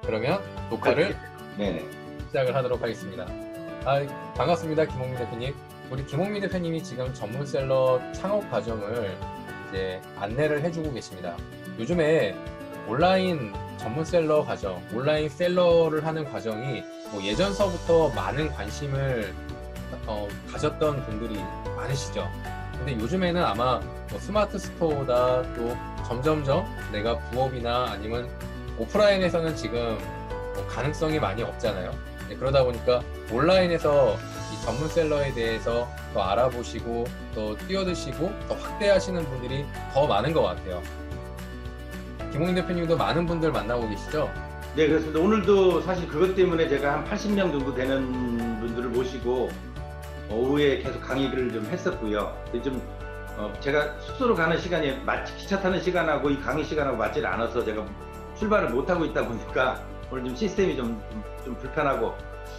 그러면 녹화를 네네. 시작을 하도록 하겠습니다. 반갑습니다, 김홍민 대표님. 우리 김홍민 대표님이 지금 전문셀러 창업 과정을 이제 안내를 해주고 계십니다. 요즘에 온라인 전문셀러 과정, 온라인 셀러를 하는 과정이 뭐 예전서부터 많은 관심을 가졌던 분들이 많으시죠. 근데 요즘에는 아마 뭐 스마트 스토어다 또 점점점 내가 부업이나 아니면 오프라인에서는 지금 뭐 가능성이 많이 없잖아요. 그러다 보니까 온라인에서 이 전문셀러에 대해서 더 알아보시고 또 뛰어드시고 더 확대하시는 분들이 더 많은 것 같아요. 김홍인 대표님도 많은 분들 만나고 계시죠? 네, 그렇습니다. 오늘도 사실 그것 때문에 제가 한 80명 정도 되는 분들을 모시고 오후에 계속 강의를 좀 했었고요. 좀 제가 숙소로 가는 시간이 마치 기차 타는 시간하고 이 강의 시간하고 맞질 않아서 제가 출발을 못하고 있다 보니까 오늘 좀 시스템이 좀 불편하고,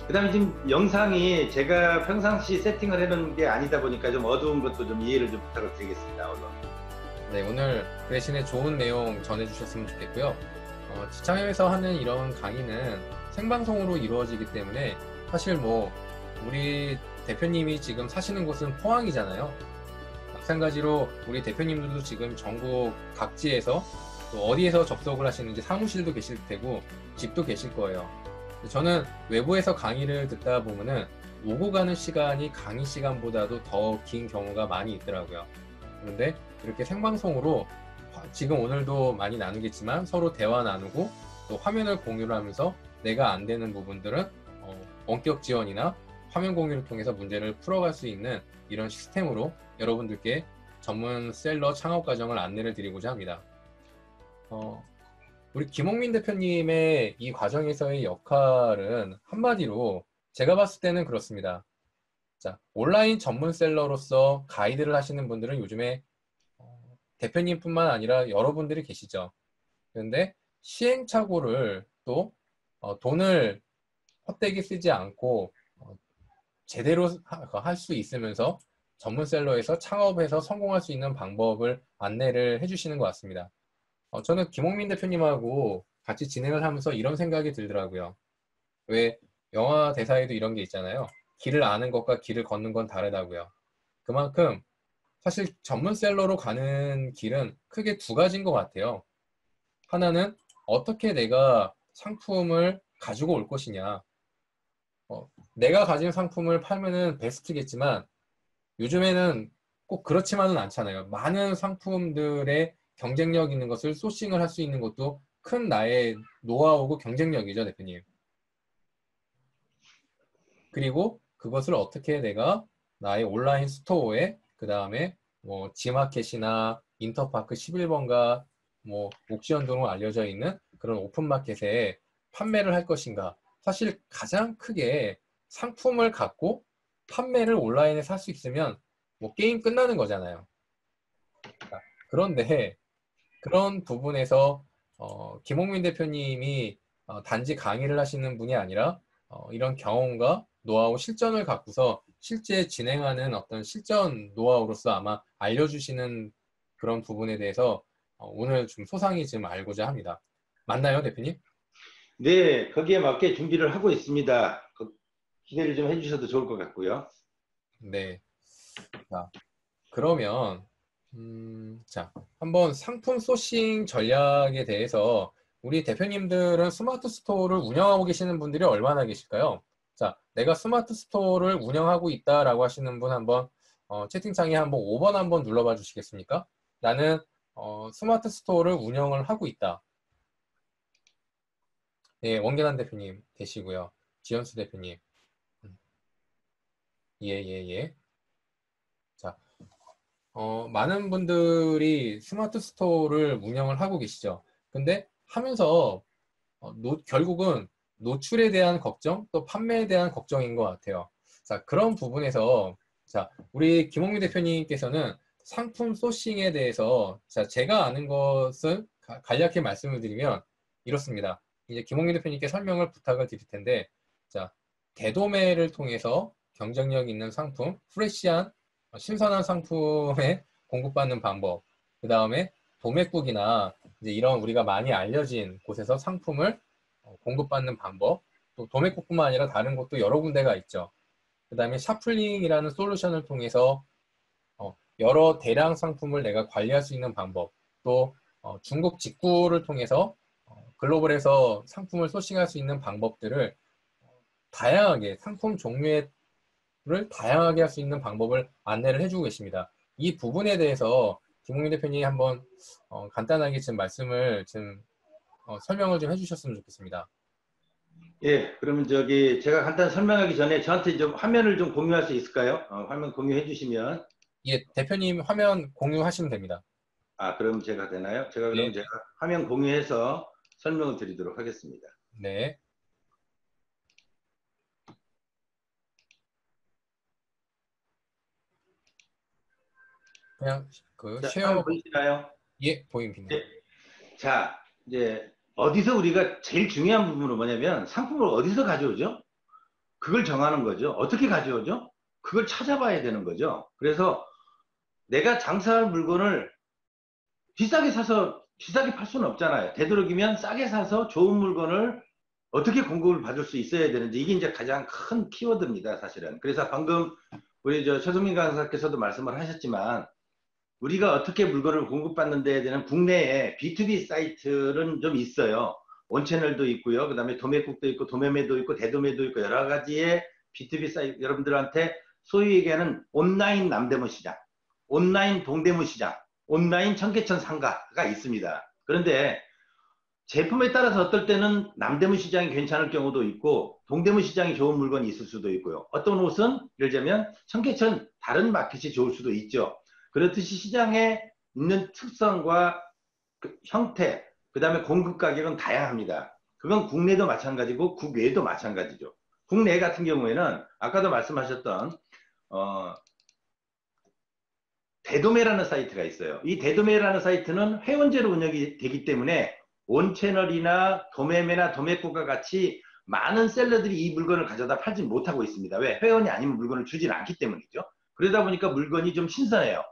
그 다음에 지금 영상이 제가 평상시 세팅을 해놓은 게 아니다 보니까 좀 어두운 것도 좀 이해를 좀 부탁을 드리겠습니다. 네, 오늘 그 대신에 좋은 내용 전해주셨으면 좋겠고요. 지창에서 하는 이런 강의는 생방송으로 이루어지기 때문에 사실 뭐 우리 대표님이 지금 사시는 곳은 포항이잖아요. 마찬가지로 우리 대표님들도 지금 전국 각지에서 또 어디에서 접속을 하시는지 사무실도 계실 테고 집도 계실 거예요. 저는 외부에서 강의를 듣다 보면은 오고 가는 시간이 강의 시간보다도 더 긴 경우가 많이 있더라고요. 그런데 이렇게 생방송으로 지금 오늘도 많이 나누겠지만 서로 대화 나누고 또 화면을 공유를 하면서 내가 안 되는 부분들은 원격 지원이나 화면 공유를 통해서 문제를 풀어갈 수 있는 이런 시스템으로 여러분들께 전문 셀러 창업 과정을 안내를 드리고자 합니다. 우리 김홍민 대표님의 이 과정에서의 역할은 한마디로 제가 봤을 때는 그렇습니다. 자, 온라인 전문 셀러로서 가이드를 하시는 분들은 요즘에 대표님뿐만 아니라 여러분들이 계시죠. 그런데 시행착오를 또 돈을 헛되게 쓰지 않고 제대로 할 수 있으면서 전문셀러에서 창업해서 성공할 수 있는 방법을 안내를 해주시는 것 같습니다. 저는 김홍민 대표님하고 같이 진행을 하면서 이런 생각이 들더라고요. 왜 영화 대사에도 이런 게 있잖아요. 길을 아는 것과 길을 걷는 건 다르다고요. 그만큼 사실 전문셀러로 가는 길은 크게 두 가지인 것 같아요. 하나는 어떻게 내가 상품을 가지고 올 것이냐. 내가 가진 상품을 팔면은 베스트겠지만 요즘에는 꼭 그렇지만은 않잖아요. 많은 상품들의 경쟁력 있는 것을 소싱을 할 수 있는 것도 큰 나의 노하우고 경쟁력이죠, 대표님. 그리고 그것을 어떻게 내가 나의 온라인 스토어에 그 다음에 뭐 지마켓이나 인터파크 11번가 뭐 옥시언 등으로 알려져 있는 그런 오픈마켓에 판매를 할 것인가. 사실 가장 크게 상품을 갖고 판매를 온라인에 살 수 있으면 뭐 게임 끝나는 거잖아요. 그런데 그런 부분에서 김홍민 대표님이 단지 강의를 하시는 분이 아니라 이런 경험과 노하우, 실전을 갖고서 실제 진행하는 어떤 실전 노하우로서 아마 알려주시는 그런 부분에 대해서 오늘 좀 소상히 좀 알고자 합니다. 맞나요, 대표님? 네, 거기에 맞게 준비를 하고 있습니다. 기대를 좀 해주셔도 좋을 것 같고요. 네. 자, 그러면 자, 한번 상품 소싱 전략에 대해서 우리 대표님들은 스마트 스토어를 운영하고 계시는 분들이 얼마나 계실까요? 자, 내가 스마트 스토어를 운영하고 있다라고 하시는 분 한번 채팅창에 한번 5번 한번 눌러봐 주시겠습니까? 나는 스마트 스토어를 운영을 하고 있다. 네, 원gen한 대표님 되시고요. 지현수 대표님. 예, 예, 예. 자, 많은 분들이 스마트 스토어를 운영을 하고 계시죠. 근데 하면서 결국은 노출에 대한 걱정, 또 판매에 대한 걱정인 것 같아요. 자, 그런 부분에서 자, 우리 김홍민 대표님께서는 상품 소싱에 대해서 자, 제가 아는 것을 간략히 말씀을 드리면 이렇습니다. 이제 김홍민 대표님께 설명을 부탁을 드릴 텐데 자, 대도매를 통해서 경쟁력 있는 상품, 프레시한 신선한 상품에 공급받는 방법, 그 다음에 도매국이나 이제 이런 우리가 많이 알려진 곳에서 상품을 공급받는 방법, 또 도매국뿐만 아니라 다른 곳도 여러 군데가 있죠. 그 다음에 샤플링이라는 솔루션을 통해서 여러 대량 상품을 내가 관리할 수 있는 방법, 또 중국 직구를 통해서 글로벌에서 상품을 소싱할 수 있는 방법들을 다양하게 상품 종류를 다양하게 할 수 있는 방법을 안내를 해주고 계십니다. 이 부분에 대해서 김홍민 대표님 한번 간단하게 지금 말씀을 설명을 좀 해주셨으면 좋겠습니다. 예, 그러면 제가 간단히 설명하기 전에 저한테 좀 화면을 좀 공유할 수 있을까요? 화면 공유해 주시면. 예, 대표님 화면 공유하시면 됩니다. 그럼 제가 되나요? 네, 제가 화면 공유해서 설명을 드리도록 하겠습니다. 네. 그냥 자, 화면 쉐어, 보이시나요? 예, 보입니다. 예. 자, 이제 어디서 우리가 제일 중요한 부분은 뭐냐면 상품을 어디서 가져오죠? 그걸 정하는 거죠. 어떻게 가져오죠? 그걸 찾아봐야 되는 거죠. 그래서 내가 장사할 물건을 비싸게 사서 비싸게 팔 수는 없잖아요. 되도록이면 싸게 사서 좋은 물건을 어떻게 공급을 받을 수 있어야 되는지 이게 이제 가장 큰 키워드입니다, 사실은. 그래서 방금 우리 최성민 강사께서도 말씀을 하셨지만 우리가 어떻게 물건을 공급받는 데에 대한 국내에 B2B 사이트는 좀 있어요. 원채널도 있고요. 그 다음에 도매국도 있고 도매매도 있고 대도매도 있고 여러 가지의 B2B 사이트 여러분들한테 소위 얘기하는 온라인 남대문 시장, 온라인 동대문 시장, 온라인 청계천 상가가 있습니다. 그런데 제품에 따라서 어떨 때는 남대문 시장이 괜찮을 경우도 있고 동대문 시장이 좋은 물건이 있을 수도 있고요. 어떤 옷은 예를 들면 청계천 다른 마켓이 좋을 수도 있죠. 그렇듯이 시장에 있는 특성과 형태, 그 다음에 공급 가격은 다양합니다. 그건 국내도 마찬가지고 국외도 마찬가지죠. 국내 같은 경우에는 아까도 말씀하셨던 대도매라는 사이트가 있어요. 이 대도매라는 사이트는 회원제로 운영이 되기 때문에 온채널이나 도매매나 도매국과 같이 많은 셀러들이 이 물건을 가져다 팔지 못하고 있습니다. 왜? 회원이 아니면 물건을 주질 않기 때문이죠. 그러다 보니까 물건이 좀 신선해요.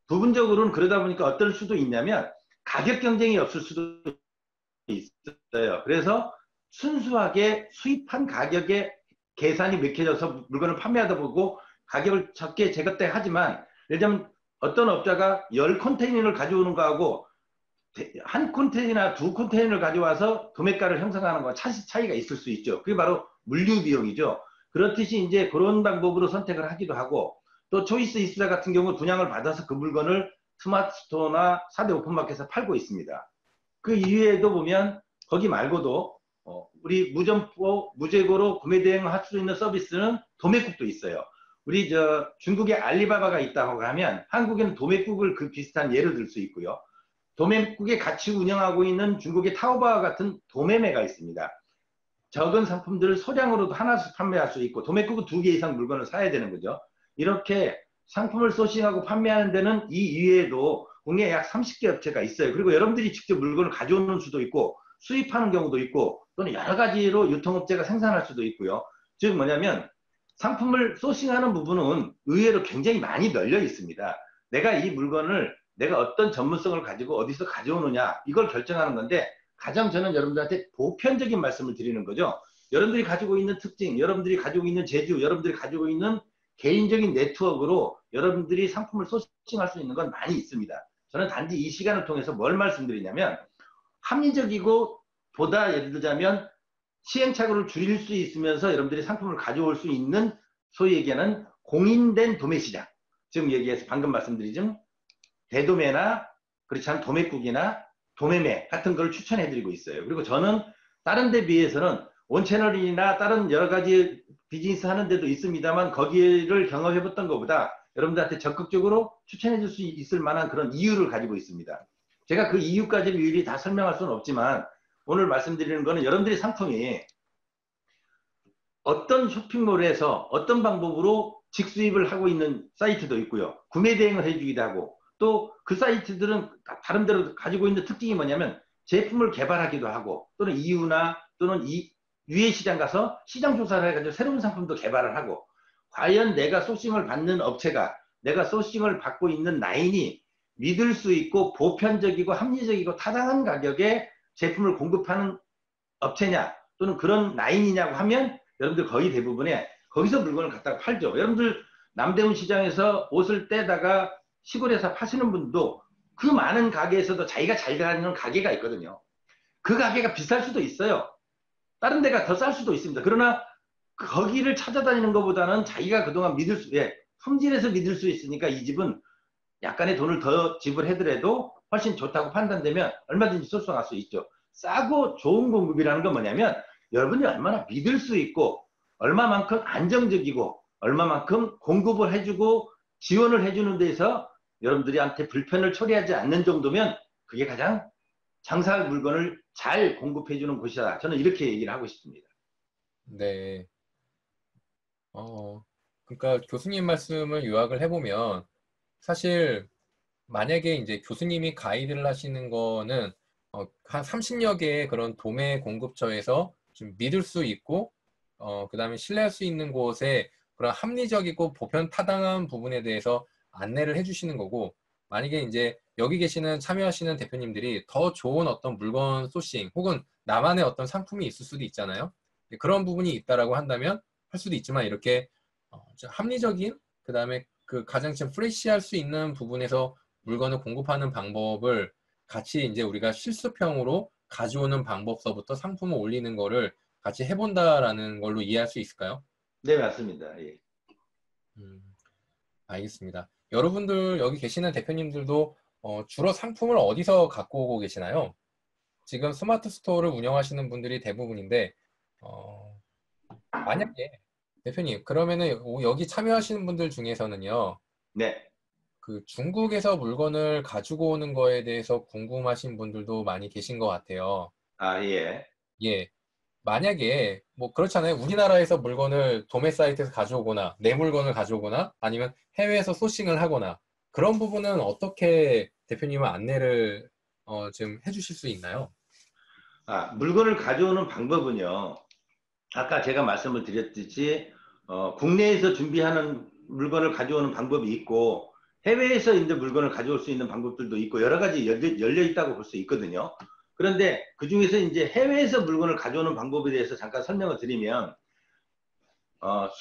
부분적으로는 그러다 보니까 어떨 수도 있냐면 가격 경쟁이 없을 수도 있어요. 그래서 순수하게 수입한 가격에 계산이 맥혀져서 물건을 판매하다 보고 가격을 적게 제거때 하지만 예를 들면 어떤 업자가 10컨테이너를 가져오는 거하고 한 컨테이너나 두 컨테이너를 가져와서 도매가를 형성하는 거 차이가 있을 수 있죠. 그게 바로 물류 비용이죠. 그렇듯이 이제 그런 방법으로 선택을 하기도 하고 또 초이스 이스타 같은 경우 분양을 받아서 그 물건을 스마트 스토어나 4대 오픈마켓에서 팔고 있습니다. 그 이외에도 보면 거기 말고도 우리 무점포, 무재고로 구매 대행을 할 수 있는 서비스는 도매국도 있어요. 우리 중국에 알리바바가 있다고 하면 한국에는 도매국을 그 비슷한 예를 들 수 있고요. 도매국에 같이 운영하고 있는 중국의 타오바와 같은 도매매가 있습니다. 적은 상품들을 소량으로도 하나씩 판매할 수 있고 도매국은 2개 이상 물건을 사야 되는 거죠. 이렇게 상품을 소싱하고 판매하는 데는 이 이외에도 국내에 약 30개 업체가 있어요. 그리고 여러분들이 직접 물건을 가져오는 수도 있고 수입하는 경우도 있고 또는 여러 가지로 유통업체가 생산할 수도 있고요. 즉 뭐냐면 상품을 소싱하는 부분은 의외로 굉장히 많이 널려 있습니다. 내가 이 물건을 내가 어떤 전문성을 가지고 어디서 가져오느냐 이걸 결정하는 건데 가장 저는 여러분들한테 보편적인 말씀을 드리는 거죠. 여러분들이 가지고 있는 특징, 여러분들이 가지고 있는 재주, 여러분들이 가지고 있는 개인적인 네트워크로 여러분들이 상품을 소싱할 수 있는 건 많이 있습니다. 저는 단지 이 시간을 통해서 뭘 말씀드리냐면 합리적이고 보다 예를 들자면 시행착오를 줄일 수 있으면서 여러분들이 상품을 가져올 수 있는 소위 얘기하는 공인된 도매시장, 지금 얘기해서 방금 말씀드리죠. 대도매나 그렇지 않은 도매국이나 도매매 같은 걸 추천해드리고 있어요. 그리고 저는 다른 데 비해서는 온채널이나 다른 여러 가지 비즈니스 하는 데도 있습니다만 거기를 경험해봤던 것보다 여러분들한테 적극적으로 추천해줄 수 있을 만한 그런 이유를 가지고 있습니다. 제가 그 이유까지를 일일이 다 설명할 수는 없지만 오늘 말씀드리는 거는 여러분들이 상품이 어떤 쇼핑몰에서 어떤 방법으로 직수입을 하고 있는 사이트도 있고요. 구매 대행을 해주기도 하고 또 그 사이트들은 다른 데로 가지고 있는 특징이 뭐냐면 제품을 개발하기도 하고 또는 EU나 또는 유해 시장 가서 시장 조사를 해가지고 새로운 상품도 개발을 하고 과연 내가 소싱을 받는 업체가 내가 소싱을 받고 있는 라인이 믿을 수 있고 보편적이고 합리적이고 타당한 가격에 제품을 공급하는 업체냐 또는 그런 라인이냐고 하면 여러분들 거의 대부분에 거기서 물건을 갖다가 팔죠. 여러분들 남대문 시장에서 옷을 떼다가 시골에서 파시는 분도 그 많은 가게에서도 자기가 잘 가는 가게가 있거든요. 그 가게가 비쌀 수도 있어요. 다른 데가 더 쌀 수도 있습니다. 그러나 거기를 찾아다니는 것보다는 자기가 그동안 예, 품질에서 믿을 수 있으니까 이 집은 약간의 돈을 더 지불하더라도 훨씬 좋다고 판단되면 얼마든지 소송할 수 있죠. 싸고 좋은 공급이라는 건 뭐냐면 여러분이 얼마나 믿을 수 있고 얼마만큼 안정적이고 얼마만큼 공급을 해주고 지원을 해주는 데서 여러분들한테 불편을 초래하지 않는 정도면 그게 가장 장사할 물건을 잘 공급해주는 곳이다. 저는 이렇게 얘기를 하고 싶습니다. 네. 그러니까 교수님 말씀을 요약을 해보면 사실 만약에 이제 교수님이 가이드를 하시는 거는 한 30여 개의 그런 도매 공급처에서 좀 믿을 수 있고 그다음에 신뢰할 수 있는 곳에 그런 합리적이고 보편 타당한 부분에 대해서 안내를 해주시는 거고 만약에 이제 여기 계시는 참여하시는 대표님들이 더 좋은 어떤 물건 소싱 혹은 나만의 어떤 상품이 있을 수도 있잖아요. 그런 부분이 있다라고 한다면 할 수도 있지만 이렇게 좀 합리적인 그다음에 그 가장 좀 프레시할 수 있는 부분에서 물건을 공급하는 방법을 같이 이제 우리가 실습형으로 가져오는 방법서부터 상품을 올리는 거를 같이 해본다라는 걸로 이해할 수 있을까요? 네, 맞습니다. 예. 알겠습니다. 여러분들 여기 계시는 대표님들도 주로 상품을 어디서 갖고 오고 계시나요? 지금 스마트 스토어를 운영하시는 분들이 대부분인데 만약에 대표님 그러면은 여기 참여하시는 분들 중에서는요. 네. 그 중국에서 물건을 가지고 오는 거에 대해서 궁금하신 분들도 많이 계신 것 같아요. 아, 예. 예. 만약에 뭐 그렇잖아요. 우리나라에서 물건을 도매 사이트에서 가져오거나 내 물건을 가져오거나 아니면 해외에서 소싱을 하거나 그런 부분은 어떻게 대표님은 안내를 좀 해주실 수 있나요? 아, 물건을 가져오는 방법은요. 아까 제가 말씀을 드렸듯이 국내에서 준비하는 물건을 가져오는 방법이 있고 해외에서 이제 물건을 가져올 수 있는 방법들도 있고 여러 가지 열려 있다고 볼 수 있거든요. 그런데 그 중에서 이제 해외에서 물건을 가져오는 방법에 대해서 잠깐 설명을 드리면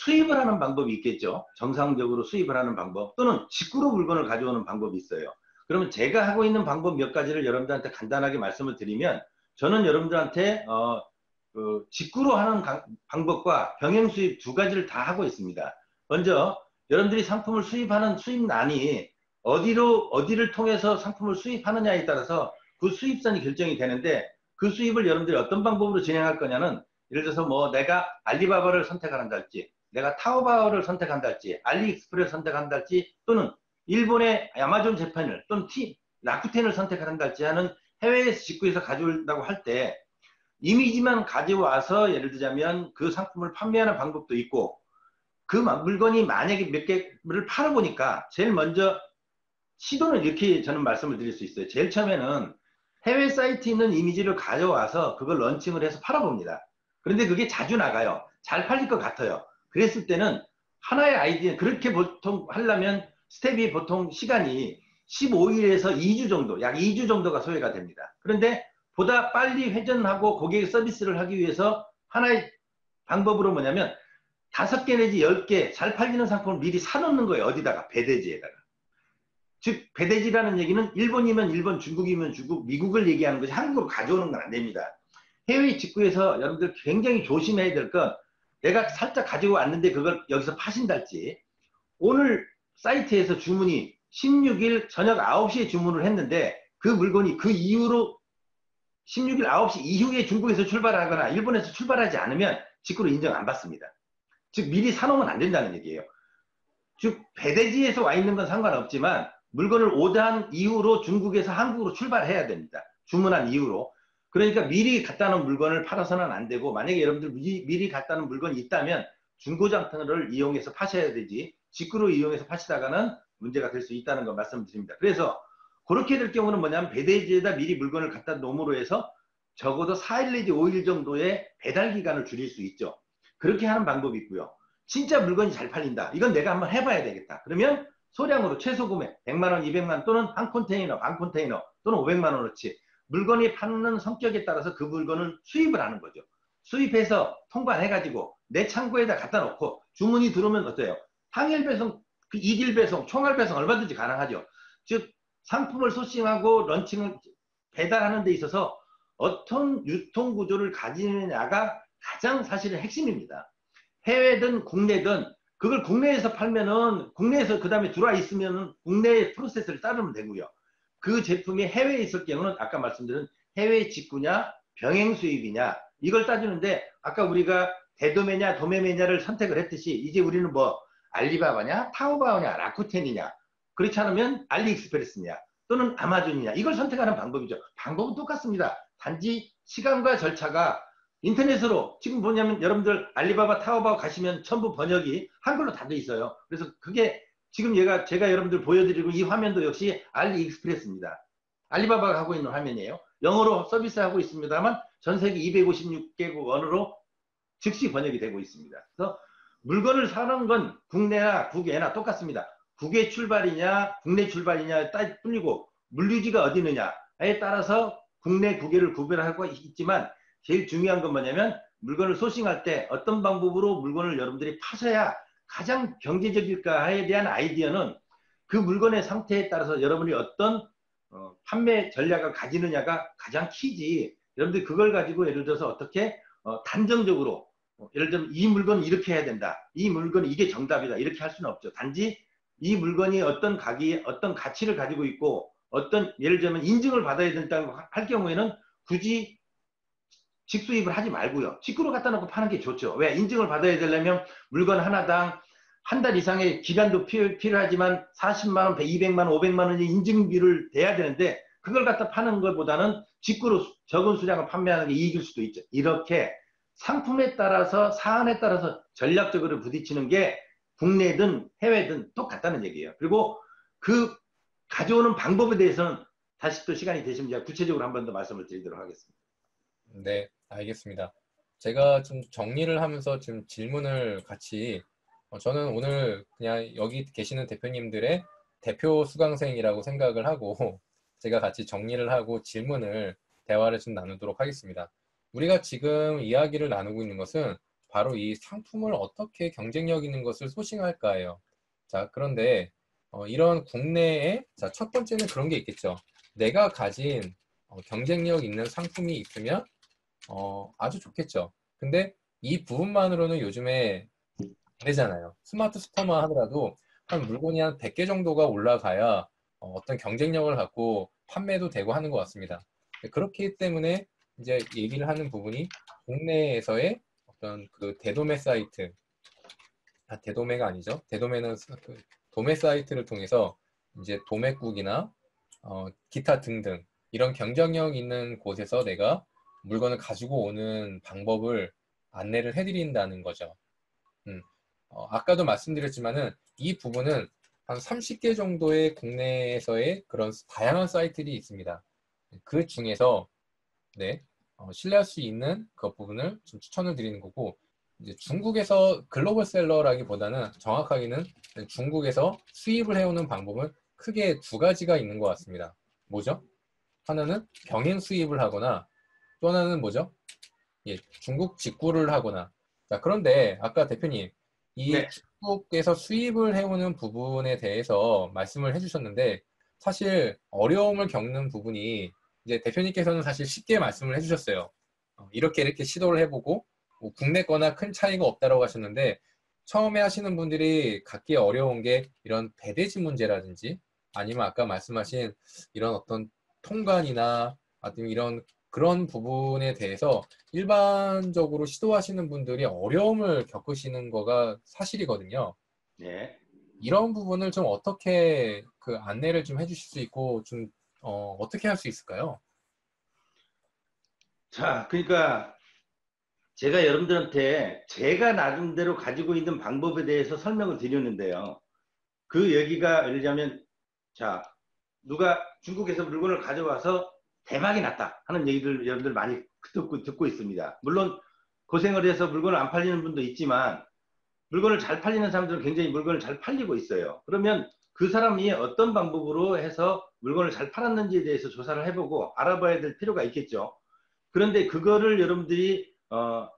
수입을 하는 방법이 있겠죠. 정상적으로 수입을 하는 방법 또는 직구로 물건을 가져오는 방법이 있어요. 그러면 제가 하고 있는 방법 몇 가지를 여러분들한테 간단하게 말씀을 드리면 저는 여러분들한테 그 직구로 하는 방법과 병행 수입 두 가지를 다 하고 있습니다. 먼저 여러분들이 상품을 수입하는 수입난이 어디를 통해서 상품을 수입하느냐에 따라서 그 수입선이 결정이 되는데 그 수입을 여러분들이 어떤 방법으로 진행할 거냐는 예를 들어서 뭐 내가 알리바바를 선택한다할지 내가 타오바오를 선택한다할지 알리익스프레스 선택한다할지 또는 일본의 아마존 재팬을 또는 라쿠텐을 선택한다할지 하는 해외에서 직구해서 가져온다고 할 때 이미지만 가져와서 예를 들자면 그 상품을 판매하는 방법도 있고 그 물건이 만약에 몇 개를 팔아보니까 제일 먼저 시도는 이렇게 저는 말씀을 드릴 수 있어요. 제일 처음에는 해외 사이트에 있는 이미지를 가져와서 그걸 런칭을 해서 팔아봅니다. 그런데 그게 자주 나가요. 잘 팔릴 것 같아요. 그랬을 때는 하나의 아이디어 그렇게 보통 하려면 스텝이 보통 시간이 15일에서 2주 정도 약 2주 정도가 소요가 됩니다. 그런데 보다 빨리 회전하고 고객 서비스를 하기 위해서 하나의 방법으로 뭐냐면 5개 내지 10개 잘 팔리는 상품을 미리 사놓는 거예요. 어디다가 배대지에다가. 즉 배대지라는 얘기는 일본이면 일본, 중국이면 중국, 미국을 얘기하는 것이 한국으로 가져오는 건 안 됩니다. 해외 직구에서 여러분들 굉장히 조심해야 될 건 내가 살짝 가지고 왔는데 그걸 여기서 파신달지 오늘 사이트에서 주문이 16일 저녁 9시에 주문을 했는데 그 물건이 그 이후로 16일 9시 이후에 중국에서 출발하거나 일본에서 출발하지 않으면 직구로 인정 안 받습니다. 즉 미리 사놓으면 안 된다는 얘기예요. 즉 배대지에서 와 있는 건 상관없지만 물건을 오더한 이후로 중국에서 한국으로 출발해야 됩니다. 주문한 이후로. 그러니까 미리 갖다 놓은 물건을 팔아서는 안 되고 만약에 여러분들 미리 갖다 놓은 물건이 있다면 중고장터를 이용해서 파셔야 되지 직구로 이용해서 파시다가는 문제가 될 수 있다는 거 말씀드립니다. 그래서 그렇게 될 경우는 뭐냐면 배대지에다 미리 물건을 갖다 놓음으로 해서 적어도 4일 내지 5일 정도의 배달 기간을 줄일 수 있죠. 그렇게 하는 방법이 있고요. 진짜 물건이 잘 팔린다. 이건 내가 한번 해봐야 되겠다. 그러면 소량으로 최소 구매 100만 원, 200만 원 또는 한 컨테이너, 반 컨테이너 또는 500만 원어치 물건이 파는 성격에 따라서 그 물건을 수입을 하는 거죠. 수입해서 통관해가지고 내 창고에다 갖다 놓고 주문이 들어오면 어때요? 당일 배송, 그 2일 배송, 총알 배송 얼마든지 가능하죠. 즉 상품을 소싱하고 런칭을 배달하는 데 있어서 어떤 유통 구조를 가지느냐가 가장 사실은 핵심입니다. 해외든 국내든 그걸 국내에서 팔면은 국내에서 그 다음에 들어와 있으면은 국내의 프로세스를 따르면 되고요. 그 제품이 해외에 있을 경우는 아까 말씀드린 해외 직구냐 병행 수입이냐 이걸 따지는데 아까 우리가 대도매냐 도매매냐를 선택을 했듯이 이제 우리는 뭐 알리바바냐 타오바오냐 라쿠텐이냐 그렇지 않으면 알리익스프레스냐 또는 아마존이냐 이걸 선택하는 방법이죠. 방법은 똑같습니다. 단지 시간과 절차가 인터넷으로 지금 뭐냐면 여러분들 알리바바 타오바오 가시면 전부 번역이 한글로 다 돼 있어요. 그래서 그게 지금 제가 여러분들 보여드리고 이 화면도 역시 알리익스프레스입니다. 알리바바가 하고 있는 화면이에요. 영어로 서비스하고 있습니다만 전 세계 256개국 언어로 즉시 번역이 되고 있습니다. 그래서 물건을 사는 건 국내나 국외나 똑같습니다. 국외 출발이냐 국내 출발이냐에 따라 뿐이고 물류지가 어디 있느냐에 따라서 국내 국외를 구별하고 있지만 제일 중요한 건 뭐냐면 물건을 소싱할 때 어떤 방법으로 물건을 여러분들이 파셔야 가장 경제적일까에 대한 아이디어는 그 물건의 상태에 따라서 여러분이 어떤 판매 전략을 가지느냐가 가장 키지. 여러분들이 그걸 가지고 예를 들어서 어떻게 단정적으로 예를 들면 이 물건은 이렇게 해야 된다. 이 물건은 이게 정답이다. 이렇게 할 수는 없죠. 단지 이 물건이 어떤 가치를 가지고 있고 어떤 예를 들면 인증을 받아야 된다고 할 경우에는 굳이 직수입을 하지 말고요. 직구로 갖다 놓고 파는 게 좋죠. 왜? 인증을 받아야 되려면 물건 하나당 한 달 이상의 기간도 필요하지만 40만 원, 200만 원, 500만 원의 인증비를 대야 되는데 그걸 갖다 파는 것보다는 직구로 적은 수량을 판매하는 게 이익일 수도 있죠. 이렇게 상품에 따라서 사안에 따라서 전략적으로 부딪히는 게 국내든 해외든 똑같다는 얘기예요. 그리고 그 가져오는 방법에 대해서는 다시 또 시간이 되시면 제가 구체적으로 한 번 더 말씀을 드리도록 하겠습니다. 네, 알겠습니다. 제가 좀 정리를 하면서 좀 질문을 같이 저는 오늘 그냥 여기 계시는 대표님들의 대표 수강생이라고 생각을 하고 제가 같이 정리를 하고 대화를 좀 나누도록 하겠습니다. 우리가 지금 이야기를 나누고 있는 것은 바로 이 상품을 어떻게 경쟁력 있는 것을 소싱할까예요. 자, 그런데 이런 국내에 첫 번째는 그런 게 있겠죠. 내가 가진 경쟁력 있는 상품이 있으면 아주 좋겠죠. 근데 이 부분만으로는 요즘에 안 되잖아요. 스마트 스토어만 하더라도 한 물건이 한 100개 정도가 올라가야 어떤 경쟁력을 갖고 판매도 되고 하는 것 같습니다. 그렇기 때문에 이제 얘기를 하는 부분이 국내에서의 어떤 그 대도매 사이트, 대도매가 아니죠. 대도매는 그 도매 사이트를 통해서 이제 도매국이나 기타 등등 이런 경쟁력 있는 곳에서 내가 물건을 가지고 오는 방법을 안내를 해드린다는 거죠. 아까도 말씀드렸지만은 이 부분은 한 30개 정도의 국내에서의 그런 다양한 사이트들이 있습니다. 그 중에서 신뢰할 수 있는 그 부분을 좀 추천을 드리는 거고, 이제 중국에서 글로벌 셀러라기보다는 정확하게는 중국에서 수입을 해오는 방법은 크게 두 가지가 있는 것 같습니다. 뭐죠? 하나는 병행 수입을 하거나 또 하나는 뭐죠? 중국 직구를 하거나. 자, 그런데 아까 대표님 이 중국에서 수입을 해오는 부분에 대해서 말씀을 해주셨는데 사실 어려움을 겪는 부분이 이제 대표님께서는 사실 쉽게 말씀을 해주셨어요. 이렇게 시도를 해보고 뭐 국내 거나 큰 차이가 없다고 하셨는데 처음에 하시는 분들이 갖기 어려운 게 이런 배대지 문제라든지 아니면 아까 말씀하신 이런 어떤 통관이나 아니면 이런 그런 부분에 대해서 일반적으로 시도하시는 분들이 어려움을 겪으시는 거가 사실이거든요. 네. 이런 부분을 좀 어떻게 그 안내를 좀 해주실 수 있고 좀 어떻게 할 수 있을까요? 자, 그러니까 제가 여러분들한테 제가 나름대로 가지고 있는 방법에 대해서 설명을 드렸는데요. 그 얘기가 예를 들자면 자, 누가 중국에서 물건을 가져와서 대박이 났다 하는 얘기를 여러분들 많이 듣고 있습니다. 물론 고생을 해서 물건을 안 팔리는 분도 있지만 물건을 잘 팔리는 사람들은 굉장히 물건을 잘 팔리고 있어요. 그러면 그 사람이 어떤 방법으로 해서 물건을 잘 팔았는지에 대해서 조사를 해보고 알아봐야 될 필요가 있겠죠. 그런데 그거를 여러분들이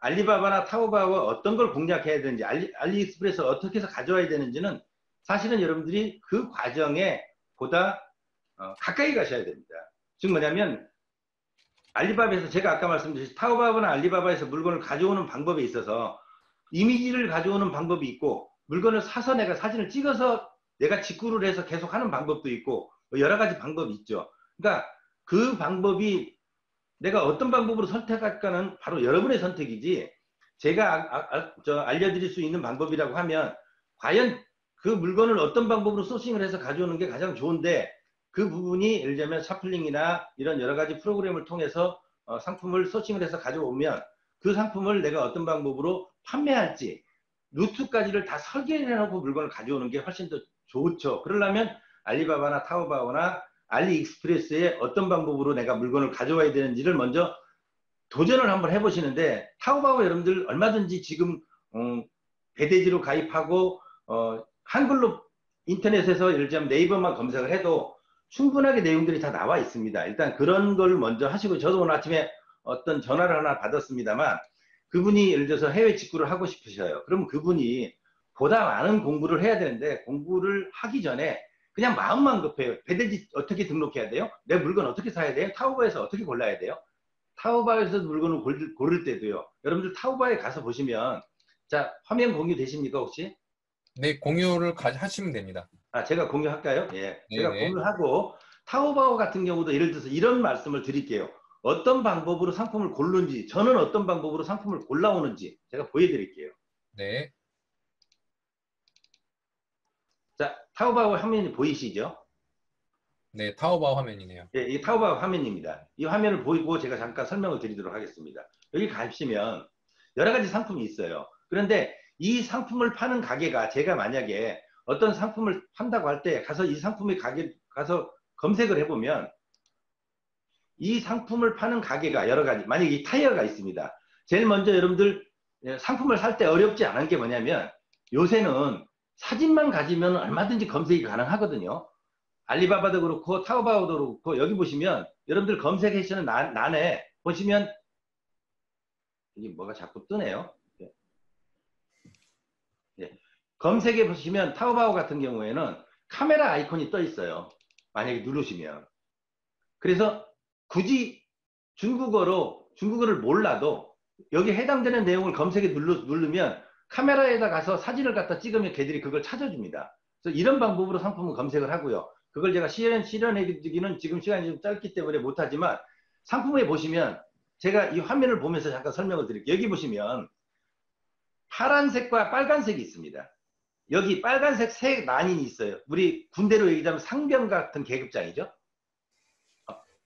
알리바바나 타오바오가 어떤 걸 공략해야 되는지, 알리익스프레스 어떻게 해서 가져와야 되는지는 사실은 여러분들이 그 과정에 보다 가까이 가셔야 됩니다. 즉 뭐냐면 알리바바에서 제가 아까 말씀드린 타오바오나 알리바바에서 물건을 가져오는 방법에 있어서 이미지를 가져오는 방법이 있고, 물건을 사서 내가 사진을 찍어서 내가 직구를 해서 계속 하는 방법도 있고, 여러 가지 방법이 있죠. 그러니까 그 방법이 내가 어떤 방법으로 선택할까는 바로 여러분의 선택이지, 제가 알려드릴 수 있는 방법이라고 하면 과연 그 물건을 어떤 방법으로 소싱을 해서 가져오는 게 가장 좋은데, 그 부분이 예를 들면 샤플링이나 이런 여러 가지 프로그램을 통해서 상품을 소싱을 해서 가져오면 그 상품을 내가 어떤 방법으로 판매할지 루트까지를 다 설계해놓고 물건을 가져오는 게 훨씬 더 좋죠. 그러려면 알리바바나 타오바오나 알리익스프레스에 어떤 방법으로 내가 물건을 가져와야 되는지를 먼저 도전을 한번 해보시는데, 타오바오 여러분들 얼마든지 지금 배대지로 가입하고 한글로 인터넷에서 예를 들면 네이버만 검색을 해도 충분하게 내용들이 다 나와 있습니다. 일단 그런 걸 먼저 하시고, 저도 오늘 아침에 어떤 전화를 하나 받았습니다만 그분이 예를 들어서 해외 직구를 하고 싶으셔요. 그럼 그분이 보다 많은 공부를 해야 되는데 공부를 하기 전에 그냥 마음만 급해요. 배대지 어떻게 등록해야 돼요? 내 물건 어떻게 사야 돼요? 타오바오에서 어떻게 골라야 돼요? 타오바오에서 물건을 고를 때도요. 여러분들 타오바오에 가서 보시면, 자, 화면 공유 되십니까 혹시? 네, 공유를 하시면 됩니다. 제가 공유할까요? 예. 제가 네네. 공유하고, 타오바오 같은 경우도 예를 들어서 이런 말씀을 드릴게요. 어떤 방법으로 상품을 고르는지, 저는 어떤 방법으로 상품을 골라오는지 제가 보여드릴게요. 네. 자, 타오바오 화면이 보이시죠? 네, 타오바오 화면이네요. 예, 이 타오바오 화면입니다. 이 화면을 보이고 제가 잠깐 설명을 드리도록 하겠습니다. 여기 가시면 여러 가지 상품이 있어요. 그런데 이 상품을 파는 가게가, 제가 만약에 어떤 상품을 판다고 할 때 가서 이 상품의 가게 가서 검색을 해보면 이 상품을 파는 가게가 여러 가지, 만약에 이 타이어가 있습니다. 제일 먼저 여러분들 상품을 살 때 어렵지 않은 게 뭐냐면, 요새는 사진만 가지면 얼마든지 검색이 가능하거든요. 알리바바도 그렇고 타오바오도 그렇고, 여기 보시면 여러분들 검색하시는 난에 보시면 이게 뭐가 자꾸 뜨네요. 예. 검색해 보시면 타오바오 같은 경우에는 카메라 아이콘이 떠 있어요. 만약에 누르시면. 그래서 굳이 중국어를 몰라도 여기 해당되는 내용을 검색에 누르면 카메라에다 가서 사진을 갖다 찍으면 걔들이 그걸 찾아줍니다. 그래서 이런 방법으로 상품을 검색을 하고요. 그걸 제가 실현해드리기는 지금 시간이 좀 짧기 때문에 못하지만, 상품에 보시면 제가 이 화면을 보면서 잠깐 설명을 드릴게요. 여기 보시면 파란색과 빨간색이 있습니다. 여기 빨간색 세 난인이 있어요. 우리 군대로 얘기하면 상병 같은 계급장이죠.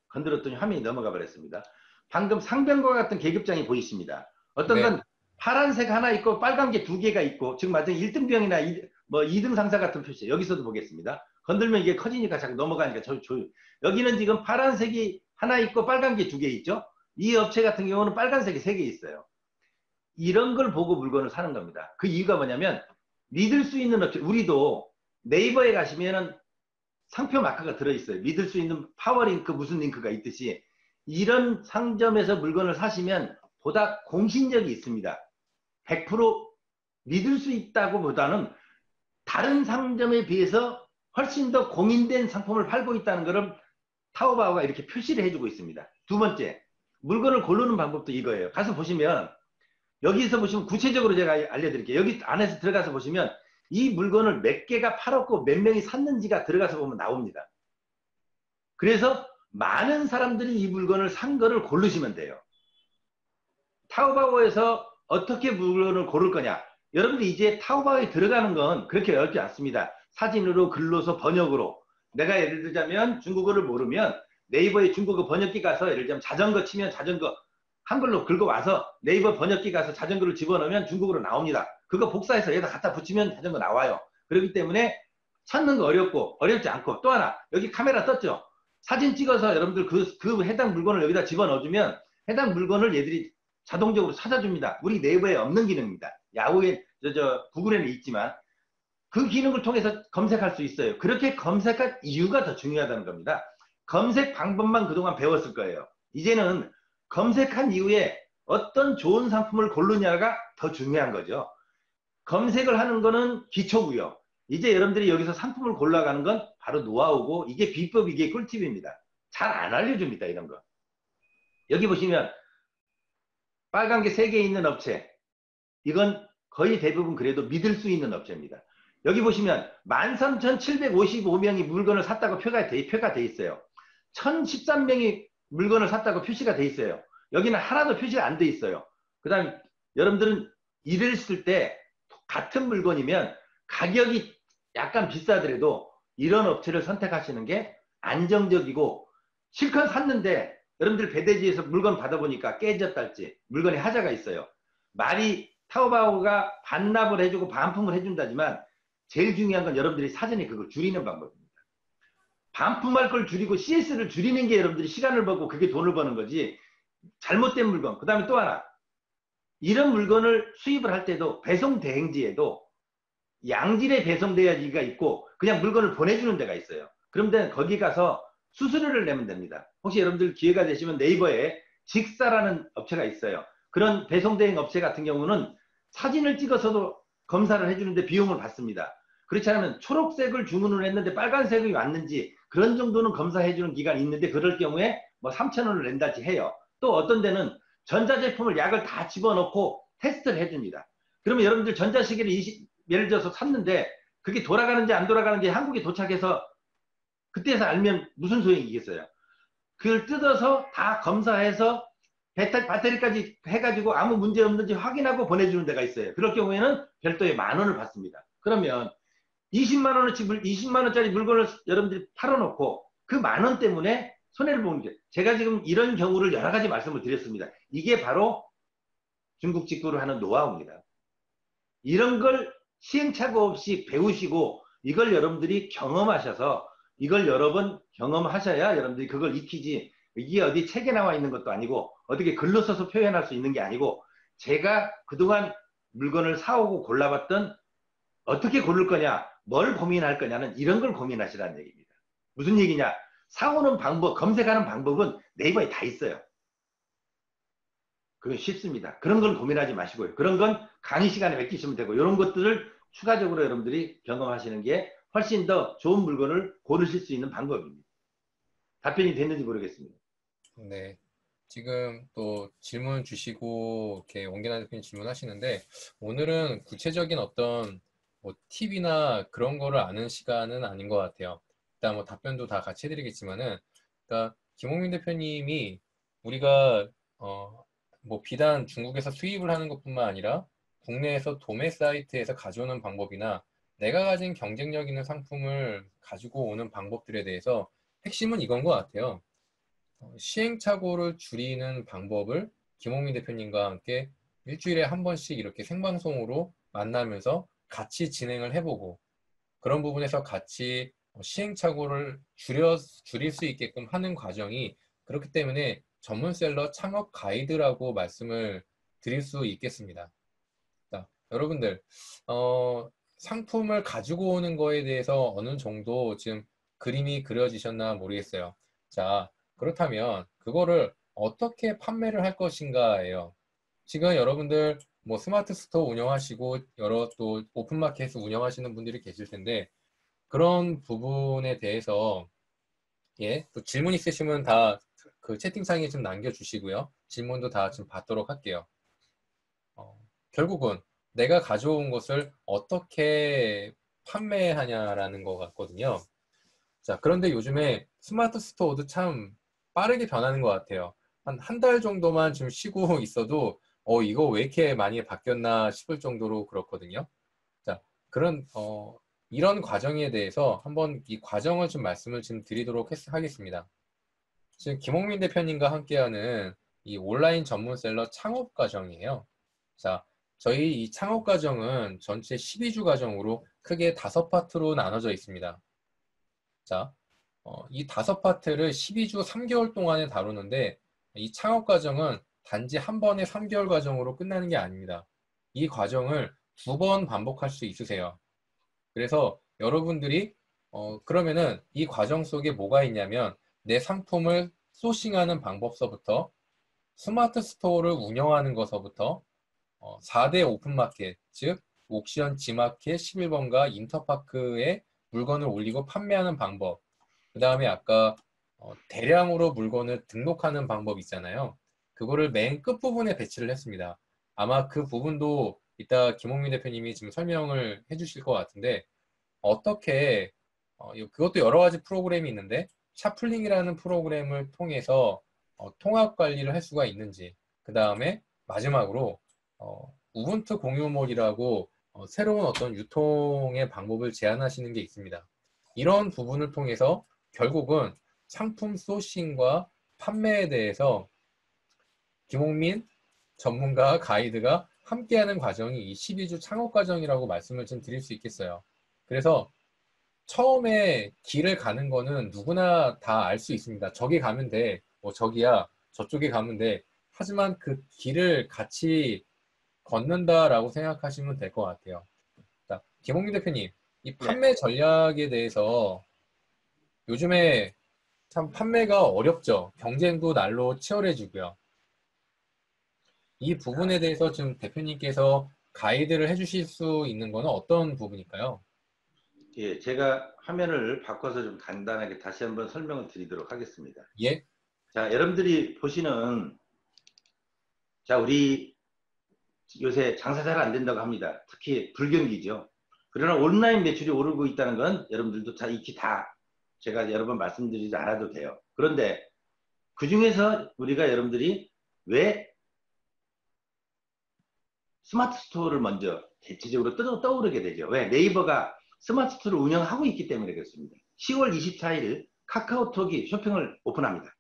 건드렸더니 화면이 넘어가 버렸습니다. 방금 상병과 같은 계급장이 보이십니다. 어떤 네. 건 파란색 하나 있고 빨간 게 두 개가 있고, 지금 마치 1등병이나 2등 상사 같은 표시. 여기서도 보겠습니다. 건들면 이게 커지니까 자꾸 넘어가니까 여기는 지금 파란색이 하나 있고 빨간 게 두 개 있죠. 이 업체 같은 경우는 빨간색이 세 개 있어요. 이런 걸 보고 물건을 사는 겁니다. 그 이유가 뭐냐면, 믿을 수 있는 업체, 우리도 네이버에 가시면은 상표 마크가 들어있어요. 믿을 수 있는 파워링크 무슨 링크가 있듯이, 이런 상점에서 물건을 사시면 보다 공신력이 있습니다. 100% 믿을 수 있다고 보다는 다른 상점에 비해서 훨씬 더 공인된 상품을 팔고 있다는 것을 타오바오가 이렇게 표시를 해주고 있습니다. 두 번째, 물건을 고르는 방법도 이거예요. 가서 보시면, 여기서 보시면 구체적으로 제가 알려드릴게요. 여기 안에서 들어가서 보시면 이 물건을 몇 개가 팔았고 몇 명이 샀는지가 들어가서 보면 나옵니다. 그래서 많은 사람들이 이 물건을 산 거를 고르시면 돼요. 타오바오에서 어떻게 물건을 고를 거냐. 여러분들이 이제 타오바오에 들어가는 건 그렇게 어렵지 않습니다. 사진으로, 글로서, 번역으로. 내가 예를 들자면 중국어를 모르면 네이버에 중국어 번역기 가서 예를 들자면 자전거 치면 자전거 한글로 긁어와서 네이버 번역기 가서 자전거를 집어넣으면 중국어로 나옵니다. 그거 복사해서 여기다 갖다 붙이면 자전거 나와요. 그렇기 때문에 찾는 거 어렵고 어렵지 않고, 또 하나 여기 카메라 떴죠. 사진 찍어서 여러분들 그 해당 물건을 여기다 집어넣어주면 해당 물건을 얘들이 자동적으로 찾아줍니다. 우리 네이버에 없는 기능입니다. 야후에 구글에는 있지만, 그 기능을 통해서 검색할 수 있어요. 그렇게 검색할 이유가 더 중요하다는 겁니다. 검색 방법만 그동안 배웠을 거예요. 이제는 검색한 이후에 어떤 좋은 상품을 고르냐가 더 중요한 거죠. 검색을 하는 거는 기초고요. 이제 여러분들이 여기서 상품을 골라가는 건 바로 노하우고 이게 비법, 이게 꿀팁입니다. 잘 안 알려줍니다, 이런 거. 여기 보시면 빨간 게 3개 있는 업체. 이건 거의 대부분 그래도 믿을 수 있는 업체입니다. 여기 보시면 13,755명이 물건을 샀다고 표가 돼 있어요. 1,013명이 물건을 샀다고 표시가 돼 있어요. 여기는 하나도 표시가 안 돼 있어요. 그 다음에 여러분들은 일을 쓸 때 같은 물건이면 가격이 약간 비싸더라도 이런 업체를 선택하시는 게 안정적이고 실컷 샀는데 여러분들 배대지에서 물건 받아보니까 깨졌달지 물건에 하자가 있어요. 말이 타오바오가 반납을 해주고 반품을 해준다지만 제일 중요한 건 여러분들이 사전에 그걸 줄이는 방법입니다. 반품할 걸 줄이고 CS를 줄이는 게 여러분들이 시간을 벌고 그게 돈을 버는 거지. 잘못된 물건. 그 다음에 또 하나. 이런 물건을 수입을 할 때도 배송 대행지에도 양질의 배송 대행지가 있고 그냥 물건을 보내주는 데가 있어요. 그런데 거기 가서 수수료를 내면 됩니다. 혹시 여러분들 기회가 되시면 네이버에 직사라는 업체가 있어요. 그런 배송 대행 업체 같은 경우는 사진을 찍어서도 검사를 해주는데 비용을 받습니다. 그렇지 않으면 초록색을 주문을 했는데 빨간색이 왔는지 그런 정도는 검사해주는 기간이 있는데 그럴 경우에 뭐 3,000원을 낸다지 해요. 또 어떤 데는 전자제품을 약을 다 집어넣고 테스트를 해줍니다. 그러면 여러분들 전자시계를 예를 들어서 샀는데 그게 돌아가는지 안 돌아가는지 한국에 도착해서 그때서 알면 무슨 소용이겠어요. 그걸 뜯어서 다 검사해서 배터리까지 해가지고 아무 문제 없는지 확인하고 보내주는 데가 있어요. 그럴 경우에는 별도의 10,000원을 받습니다. 그러면 20만 원짜리 물건을 여러분들이 팔아놓고 그 10,000원 때문에 손해를 보는 게 제가 지금 이런 경우를 여러 가지 말씀을 드렸습니다. 이게 바로 중국 직구를 하는 노하우입니다. 이런 걸 시행착오 없이 배우시고 이걸 여러분들이 경험하셔서 이걸 여러 번 경험하셔야 여러분들이 그걸 익히지 이게 어디 책에 나와 있는 것도 아니고 어떻게 글로 써서 표현할 수 있는 게 아니고 제가 그동안 물건을 사오고 골라봤던 어떻게 고를 거냐, 뭘 고민할 거냐는 이런 걸 고민하시라는 얘기입니다. 무슨 얘기냐? 사오는 방법, 검색하는 방법은 네이버에 다 있어요. 그건 쉽습니다. 그런 건 고민하지 마시고요. 그런 건 강의 시간에 맡기시면 되고 이런 것들을 추가적으로 여러분들이 경험하시는 게 훨씬 더 좋은 물건을 고르실 수 있는 방법입니다. 답변이 됐는지 모르겠습니다. 네. 지금 또 질문 주시고 이렇게 원기나 대표님 질문하시는데 오늘은 구체적인 어떤 뭐 팁이나 그런 거를 아는 시간은 아닌 것 같아요. 일단 뭐 답변도 다 같이 해드리겠지만은, 그러니까 김홍민 대표님이 우리가 뭐 비단 중국에서 수입을 하는 것뿐만 아니라 국내에서 도매 사이트에서 가져오는 방법이나 내가 가진 경쟁력 있는 상품을 가지고 오는 방법들에 대해서 핵심은 이건 것 같아요. 시행착오를 줄이는 방법을 김홍민 대표님과 함께 일주일에 한 번씩 이렇게 생방송으로 만나면서 같이 진행을 해보고 그런 부분에서 같이 시행착오를 줄일 수 있게끔 하는 과정이 그렇기 때문에 전문셀러 창업 가이드라고 말씀을 드릴 수 있겠습니다. 자, 여러분들 상품을 가지고 오는 거에 대해서 어느 정도 지금 그림이 그려지셨나 모르겠어요. 자, 그렇다면 그거를 어떻게 판매를 할 것인가예요. 지금 여러분들 뭐 스마트 스토어 운영하시고 여러 또 오픈마켓을 운영하시는 분들이 계실 텐데 그런 부분에 대해서 또 질문 있으시면 다 그 채팅창에 좀 남겨주시고요. 질문도 다 좀 받도록 할게요. 결국은 내가 가져온 것을 어떻게 판매하냐라는 것 같거든요. 자, 그런데 요즘에 스마트 스토어도 참 빠르게 변하는 것 같아요. 한 달 정도만 좀 쉬고 있어도 이거 왜 이렇게 많이 바뀌었나 싶을 정도로 그렇거든요. 자, 이런 과정에 대해서 한번 이 과정을 좀 말씀을 좀 드리도록 하겠습니다. 지금 김홍민 대표님과 함께하는 이 온라인 전문셀러 창업 과정이에요. 자, 저희 이 창업 과정은 전체 12주 과정으로 크게 5파트로 나눠져 있습니다. 자, 이 5파트를 12주 3개월 동안에 다루는데 이 창업 과정은 단지 한 번의 3개월 과정으로 끝나는 게 아닙니다. 이 과정을 2번 반복할 수 있으세요. 그래서 여러분들이 그러면은 이 과정 속에 뭐가 있냐면 내 상품을 소싱하는 방법서부터 스마트 스토어를 운영하는 것서부터 4대 오픈마켓, 즉 옥션, 지마켓, 11번가, 인터파크에 물건을 올리고 판매하는 방법, 그 다음에 아까 대량으로 물건을 등록하는 방법 있잖아요. 그거를 맨 끝부분에 배치를 했습니다. 아마 그 부분도 이따 김홍민 대표님이 지금 설명을 해주실 것 같은데 어떻게 그것도 여러 가지 프로그램이 있는데 샤플링이라는 프로그램을 통해서 통합 관리를 할 수가 있는지, 그 다음에 마지막으로 우분투 공유몰이라고 새로운 어떤 유통의 방법을 제안하시는 게 있습니다. 이런 부분을 통해서 결국은 상품 소싱과 판매에 대해서 김홍민 전문가 가이드가 함께하는 과정이 이 12주 창업 과정이라고 말씀을 좀 드릴 수 있겠어요. 그래서 처음에 길을 가는 거는 누구나 다 알 수 있습니다. 저기 가면 돼. 뭐 저기야. 저쪽에 가면 돼. 하지만 그 길을 같이 걷는다라고 생각하시면 될 것 같아요. 자, 김홍민 대표님, 이 네. 판매 전략에 대해서 요즘에 참 판매가 어렵죠. 경쟁도 날로 치열해지고요. 이 부분에 아, 대해서 지금 대표님께서 가이드를 해주실 수 있는 거는 어떤 부분일까요? 예, 제가 화면을 바꿔서 좀 간단하게 다시 한번 설명을 드리도록 하겠습니다. 예? 자, 여러분들이 보시는, 자, 우리 요새 장사 잘 안 된다고 합니다. 특히 불경기죠. 그러나 온라인 매출이 오르고 있다는 건 여러분들도 다 익히 다 제가 여러 번 말씀드리지 않아도 돼요. 그런데 그 중에서 우리가 여러분들이 왜 스마트 스토어를 먼저 대체적으로 떠오르게 되죠. 왜? 네이버가 스마트 스토어를 운영하고 있기 때문에 그렇습니다. 10월 24일 카카오톡이 쇼핑을 오픈합니다.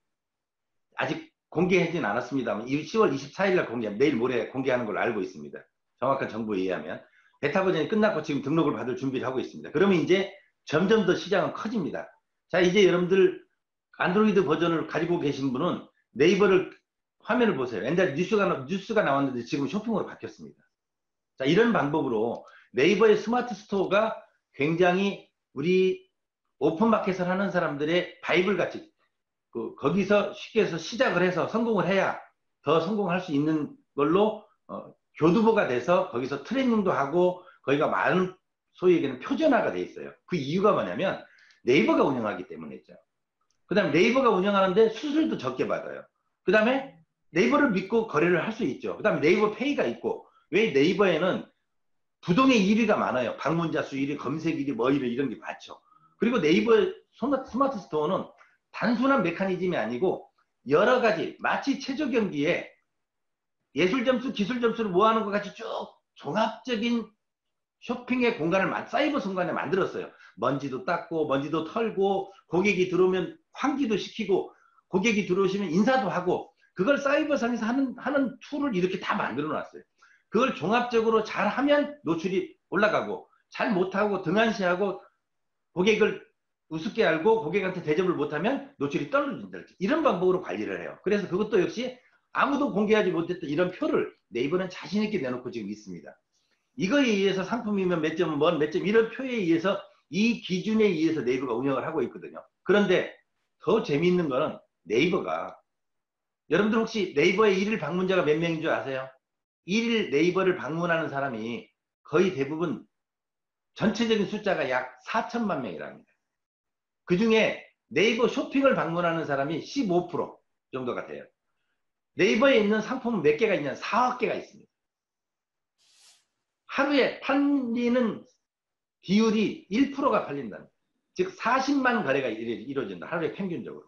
아직 공개하진 않았습니다만 10월 24일 날 내일 모레 공개하는 걸로 알고 있습니다. 정확한 정보에 의하면 베타 버전이 끝났고 지금 등록을 받을 준비를 하고 있습니다. 그러면 이제 점점 더 시장은 커집니다. 자, 이제 여러분들 안드로이드 버전을 가지고 계신 분은 네이버를 화면을 보세요. 옛날에 뉴스가 나왔는데 지금 쇼핑으로 바뀌었습니다. 자, 이런 방법으로 네이버의 스마트 스토어가 굉장히 우리 오픈마켓을 하는 사람들의 바이블 같이 거기서 쉽게 해서 시작을 해서 성공을 해야 더 성공할 수 있는 걸로 교두보가 돼서 거기서 트레이닝도 하고 거기가 많은 소위 얘기는 표준화가 돼 있어요. 그 이유가 뭐냐면 네이버가 운영하기 때문이죠. 그 다음에 네이버가 운영하는데 수수료도 적게 받아요. 그 다음에 네이버를 믿고 거래를 할 수 있죠. 그 다음에 네이버 페이가 있고 왜 네이버에는 부동의 1위가 많아요. 방문자 수 1위, 검색 1위, 뭐 1위 이런 게 많죠. 그리고 네이버 스마트 스토어는 단순한 메커니즘이 아니고 여러 가지 마치 체조 경기에 예술 점수, 기술 점수를 모아놓은 것 같이 쭉 종합적인 쇼핑의 공간을 사이버 공간에 만들었어요. 먼지도 닦고 먼지도 털고 고객이 들어오면 환기도 시키고 고객이 들어오시면 인사도 하고 그걸 사이버상에서 하는 툴을 이렇게 다 만들어 놨어요. 그걸 종합적으로 잘하면 노출이 올라가고 잘 못하고 등한시하고 고객을 우습게 알고 고객한테 대접을 못하면 노출이 떨어진다. 이런 방법으로 관리를 해요. 그래서 그것도 역시 아무도 공개하지 못했던 이런 표를 네이버는 자신 있게 내놓고 지금 있습니다. 이거에 의해서 상품이면 몇 점, 몇 점, 이런 표에 의해서 이 기준에 의해서 네이버가 운영을 하고 있거든요. 그런데 더 재미있는 거는 네이버가 여러분들 혹시 네이버의 일일 방문자가 몇 명인 줄 아세요? 일일 네이버를 방문하는 사람이 거의 대부분 전체적인 숫자가 약 4천만 명이랍니다. 그 중에 네이버 쇼핑을 방문하는 사람이 15% 정도가 돼요. 네이버에 있는 상품은 몇 개가 있냐? 4억 개가 있습니다. 하루에 팔리는 비율이 1%가 팔린다는, 즉 40만 거래가 이루어진다. 하루에 평균적으로.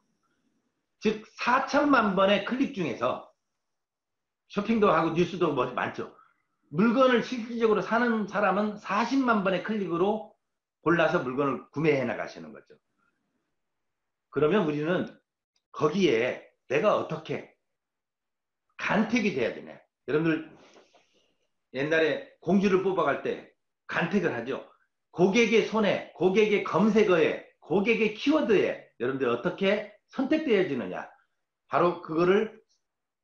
즉 4천만 번의 클릭 중에서 쇼핑도 하고 뉴스도 뭐 많죠. 물건을 실질적으로 사는 사람은 40만 번의 클릭으로 골라서 물건을 구매해 나가시는 거죠. 그러면 우리는 거기에 내가 어떻게 간택이 돼야 되냐. 여러분들 옛날에 공주를 뽑아갈 때 간택을 하죠. 고객의 손에, 고객의 검색어에, 고객의 키워드에 여러분들 어떻게 선택되어지느냐. 바로 그거를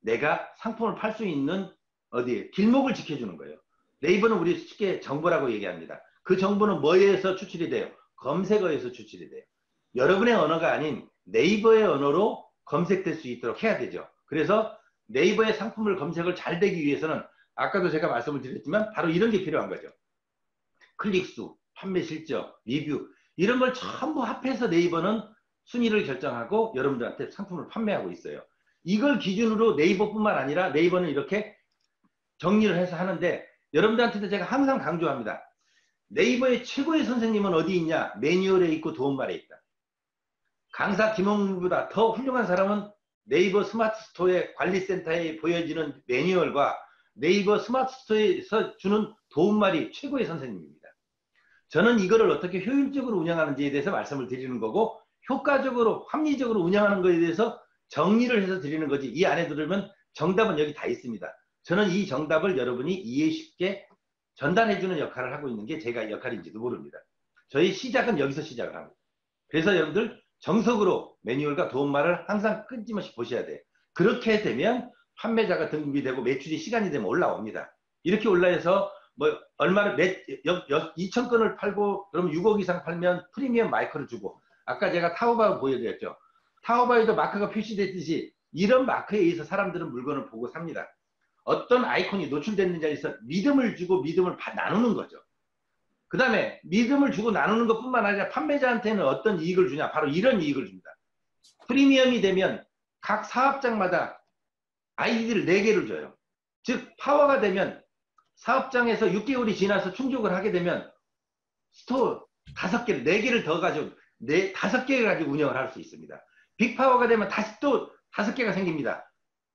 내가 상품을 팔 수 있는 어디 길목을 지켜주는 거예요. 네이버는 우리 쉽게 정보라고 얘기합니다. 그 정보는 뭐에서 추출이 돼요? 검색어에서 추출이 돼요. 여러분의 언어가 아닌 네이버의 언어로 검색될 수 있도록 해야 되죠. 그래서 네이버의 상품을 검색을 잘 되기 위해서는 아까도 제가 말씀을 드렸지만 바로 이런 게 필요한 거죠. 클릭수, 판매 실적, 리뷰 이런 걸 전부 합해서 네이버는 순위를 결정하고 여러분들한테 상품을 판매하고 있어요. 이걸 기준으로 네이버뿐만 아니라 네이버는 이렇게 정리를 해서 하는데 여러분들한테도 제가 항상 강조합니다. 네이버의 최고의 선생님은 어디 있냐? 매뉴얼에 있고 도움말에 있다. 강사 김홍보다 더 훌륭한 사람은 네이버 스마트 스토어의 관리센터에 보여지는 매뉴얼과 네이버 스마트 스토어에서 주는 도움말이 최고의 선생님입니다. 저는 이거를 어떻게 효율적으로 운영하는지에 대해서 말씀을 드리는 거고 효과적으로 합리적으로 운영하는 것에 대해서 정리를 해서 드리는 거지. 이 안에 들으면 정답은 여기 다 있습니다. 저는 이 정답을 여러분이 이해 쉽게 전달해주는 역할을 하고 있는 게 제가 역할인지도 모릅니다. 저희 시작은 여기서 시작을 합니다. 그래서 여러분들 정석으로 매뉴얼과 도움말을 항상 끊임없이 보셔야 돼요. 그렇게 되면 판매자가 등급이 되고 매출이 시간이 되면 올라옵니다. 이렇게 올라해서 뭐 얼마를 2,000건을 팔고 그럼 6억 이상 팔면 프리미엄 마이크를 주고 아까 제가 타오바오 보여드렸죠. 타오바오에도 마크가 표시됐듯이 이런 마크에 의해서 사람들은 물건을 보고 삽니다. 어떤 아이콘이 노출됐는지에서 믿음을 주고 믿음을 나누는 거죠. 그 다음에 믿음을 주고 나누는 것뿐만 아니라 판매자한테는 어떤 이익을 주냐. 바로 이런 이익을 줍니다. 프리미엄이 되면 각 사업장마다 아이디를 4개를 줘요. 즉 파워가 되면 사업장에서 6개월이 지나서 충족을 하게 되면 스토어 5개, 4개를 더 가지고 5개를 가지고 운영을 할 수 있습니다. 빅파워가 되면 다시 또 5개가 생깁니다.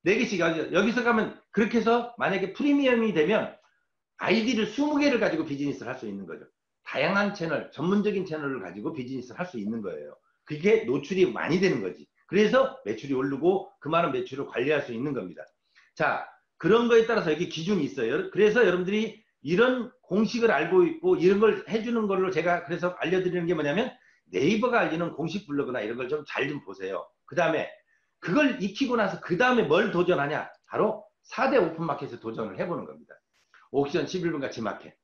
4개씩 여기서 가면 그렇게 해서 만약에 프리미엄이 되면 아이디를 20개를 가지고 비즈니스를 할 수 있는 거죠. 다양한 채널, 전문적인 채널을 가지고 비즈니스를 할 수 있는 거예요. 그게 노출이 많이 되는 거지. 그래서 매출이 오르고 그 많은 매출을 관리할 수 있는 겁니다. 자, 그런 거에 따라서 여기 기준이 있어요. 그래서 여러분들이 이런 공식을 알고 있고 이런 걸 해주는 걸로 제가 그래서 알려드리는 게 뭐냐면 네이버가 알리는 공식 블로그나 이런 걸 좀 잘 좀 보세요. 그 다음에 그걸 익히고 나서 그 다음에 뭘 도전하냐? 바로 4대 오픈마켓에 도전을 해보는 겁니다. 옥션 11분과 지마켓.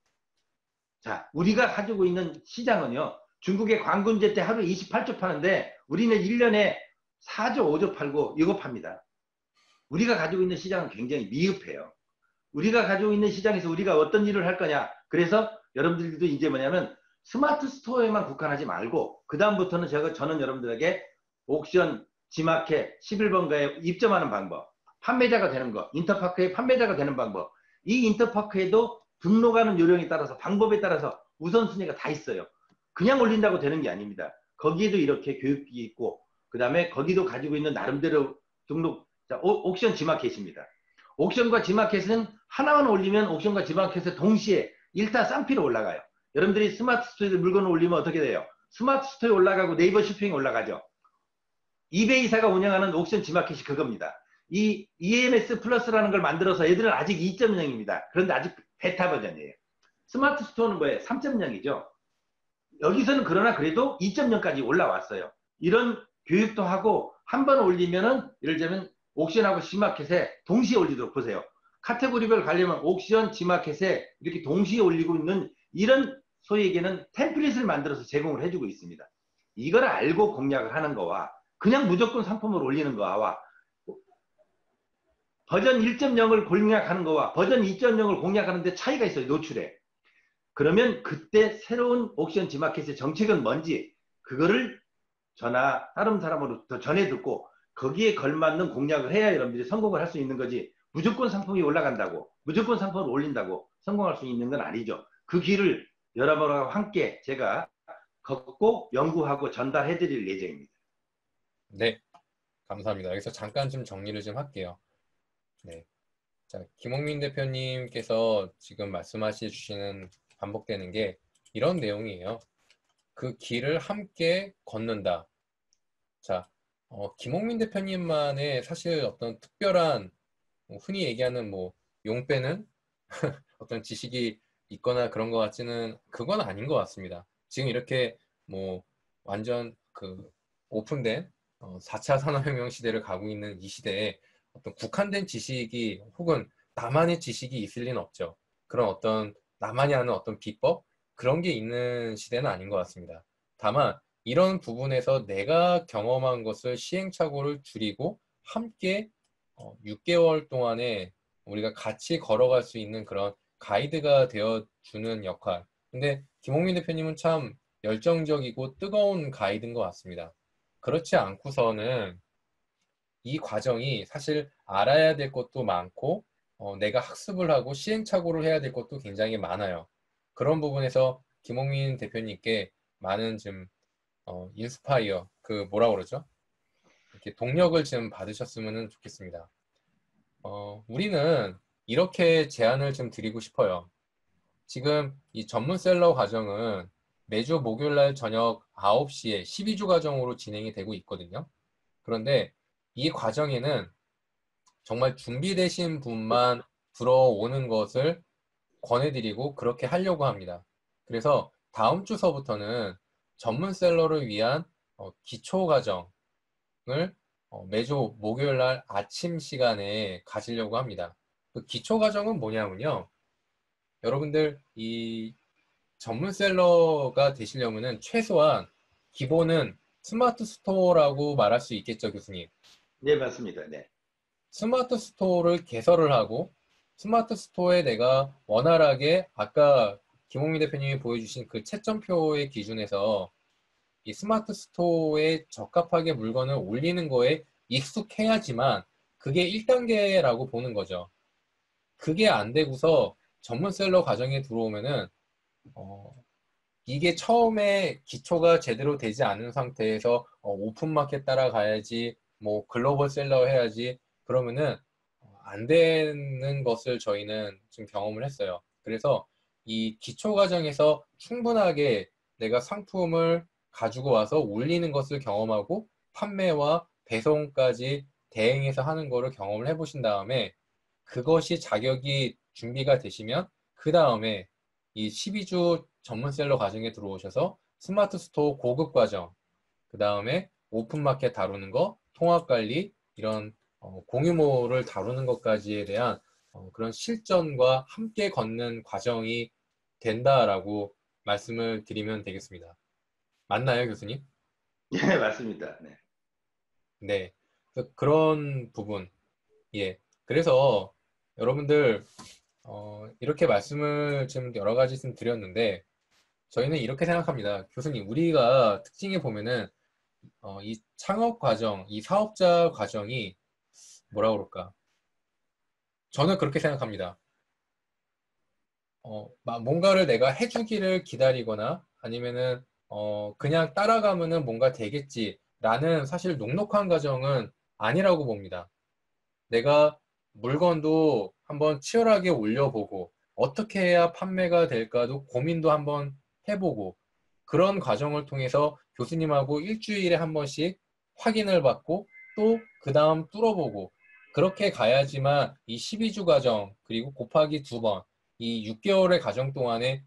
자, 우리가 가지고 있는 시장은요. 중국의 광군제 때 하루에 28조 파는데 우리는 1년에 4조 5조 팔고 이거 팝니다. 우리가 가지고 있는 시장은 굉장히 미흡해요. 우리가 가지고 있는 시장에서 우리가 어떤 일을 할 거냐. 그래서 여러분들도 이제 뭐냐면 스마트 스토어에만 국한하지 말고 그 다음부터는 저는 여러분들에게 옥션, 지마켓, 11번가에 입점하는 방법, 판매자가 되는 거, 인터파크의 판매자가 되는 방법, 이 인터파크에도 등록하는 요령에 따라서 방법에 따라서 우선순위가 다 있어요. 그냥 올린다고 되는 게 아닙니다. 거기에도 이렇게 교육이 있고 그 다음에 거기도 가지고 있는 나름대로 등록. 자, 옥션 지마켓입니다. 옥션과 지마켓은 하나만 올리면 옥션과 지마켓에 동시에 1타 쌍피로 올라가요. 여러분들이 스마트 스토어에 물건을 올리면 어떻게 돼요? 스마트 스토어에 올라가고 네이버 쇼핑에 올라가죠. 이베이사가 운영하는 옥션 지마켓이 그겁니다. 이 EMS 플러스라는 걸 만들어서 얘들은 아직 2.0입니다. 그런데 아직 베타 버전이에요. 스마트 스토어는 뭐예요? 3.0이죠. 여기서는 그러나 그래도 2.0까지 올라왔어요. 이런 교육도 하고 한 번 올리면은 예를 들면 옥션하고 지마켓에 동시에 올리도록 보세요. 카테고리별 가려면 옥션, 지마켓에 이렇게 동시에 올리고 있는 이런 소위에게는 템플릿을 만들어서 제공을 해주고 있습니다. 이걸 알고 공략을 하는 거와 그냥 무조건 상품을 올리는 거와 버전 1.0을 공략하는 거와 버전 2.0을 공략하는데 차이가 있어요. 노출에. 그러면 그때 새로운 옥션 지마켓의 정책은 뭔지 그거를 저나 다른 사람으로부터 전해 듣고 거기에 걸맞는 공략을 해야 여러분들이 성공을 할 수 있는 거지 무조건 상품이 올라간다고 무조건 상품을 올린다고 성공할 수 있는 건 아니죠. 그 길을 여러분과 함께 제가 걷고 연구하고 전달해 드릴 예정입니다. 네, 감사합니다. 여기서 잠깐 좀 정리를 좀 할게요. 네. 자, 김홍민 대표님께서 지금 말씀하시 주시는 반복되는 게 이런 내용이에요. 그 길을 함께 걷는다. 자, 김홍민 대표님만의 사실 어떤 특별한 흔히 얘기하는 뭐 용빼는 어떤 지식이 있거나 그런 것 같지는 그건 아닌 것 같습니다. 지금 이렇게 뭐 완전 그 오픈된 4차 산업혁명 시대를 가고 있는 이 시대에 어떤 국한된 지식이 혹은 나만의 지식이 있을 리는 없죠. 그런 어떤 나만이 아는 어떤 비법 그런 게 있는 시대는 아닌 것 같습니다. 다만 이런 부분에서 내가 경험한 것을 시행착오를 줄이고 함께 6개월 동안에 우리가 같이 걸어갈 수 있는 그런 가이드가 되어주는 역할. 근데 김홍민 대표님은 참 열정적이고 뜨거운 가이드인 것 같습니다. 그렇지 않고서는 이 과정이 사실 알아야 될 것도 많고 내가 학습을 하고 시행착오를 해야 될 것도 굉장히 많아요. 그런 부분에서 김홍민 대표님께 많은 좀 인스파이어 그 뭐라 그러죠? 이렇게 동력을 좀 받으셨으면 좋겠습니다. 우리는 이렇게 제안을 좀 드리고 싶어요. 지금 이 전문셀러 과정은 매주 목요일 날 저녁 9시에 12주 과정으로 진행이 되고 있거든요. 그런데 이 과정에는 정말 준비되신 분만 들어오는 것을 권해드리고 그렇게 하려고 합니다. 그래서 다음 주서부터는 전문셀러를 위한 기초 과정을 매주 목요일 날 아침 시간에 가지려고 합니다. 그 기초 과정은 뭐냐면요. 여러분들 이 전문셀러가 되시려면은 최소한 기본은 스마트 스토어라고 말할 수 있겠죠, 교수님. 네, 맞습니다. 네. 스마트 스토어를 개설을 하고 스마트 스토어에 내가 원활하게 아까 김홍민 대표님이 보여주신 그 채점표의 기준에서 이 스마트 스토어에 적합하게 물건을 올리는 거에 익숙해야지만 그게 1단계라고 보는 거죠. 그게 안 되고서 전문셀러 과정에 들어오면은 이게 처음에 기초가 제대로 되지 않은 상태에서 오픈마켓 따라가야지, 뭐 글로벌 셀러 해야지, 그러면은 안 되는 것을 저희는 좀 경험을 했어요. 그래서 이 기초 과정에서 충분하게 내가 상품을 가지고 와서 올리는 것을 경험하고 판매와 배송까지 대행해서 하는 거를 경험을 해보신 다음에 그것이 자격이 준비가 되시면 그 다음에 이 12주 전문셀러 과정에 들어오셔서 스마트 스토어 고급 과정, 그 다음에 오픈마켓 다루는 거, 통합관리, 이런 공유모를 다루는 것까지에 대한 그런 실전과 함께 걷는 과정이 된다라고 말씀을 드리면 되겠습니다. 맞나요, 교수님? 네, 맞습니다. 네. 네. 그런 부분. 예. 그래서 여러분들 이렇게 말씀을 좀 여러 가지 좀 드렸는데 저희는 이렇게 생각합니다. 교수님, 우리가 특징에 보면은 이 창업 과정, 이 사업자 과정이 뭐라 그럴까? 저는 그렇게 생각합니다. 뭔가를 내가 해주기를 기다리거나 아니면은 그냥 따라가면은 뭔가 되겠지라는 사실 녹록한 과정은 아니라고 봅니다. 내가 물건도 한번 치열하게 올려보고 어떻게 해야 판매가 될까도 고민도 한번 해보고 그런 과정을 통해서 교수님하고 일주일에 한 번씩 확인을 받고 또 그 다음 뚫어보고 그렇게 가야지만 이 12주 과정 그리고 곱하기 2번 이 6개월의 과정 동안에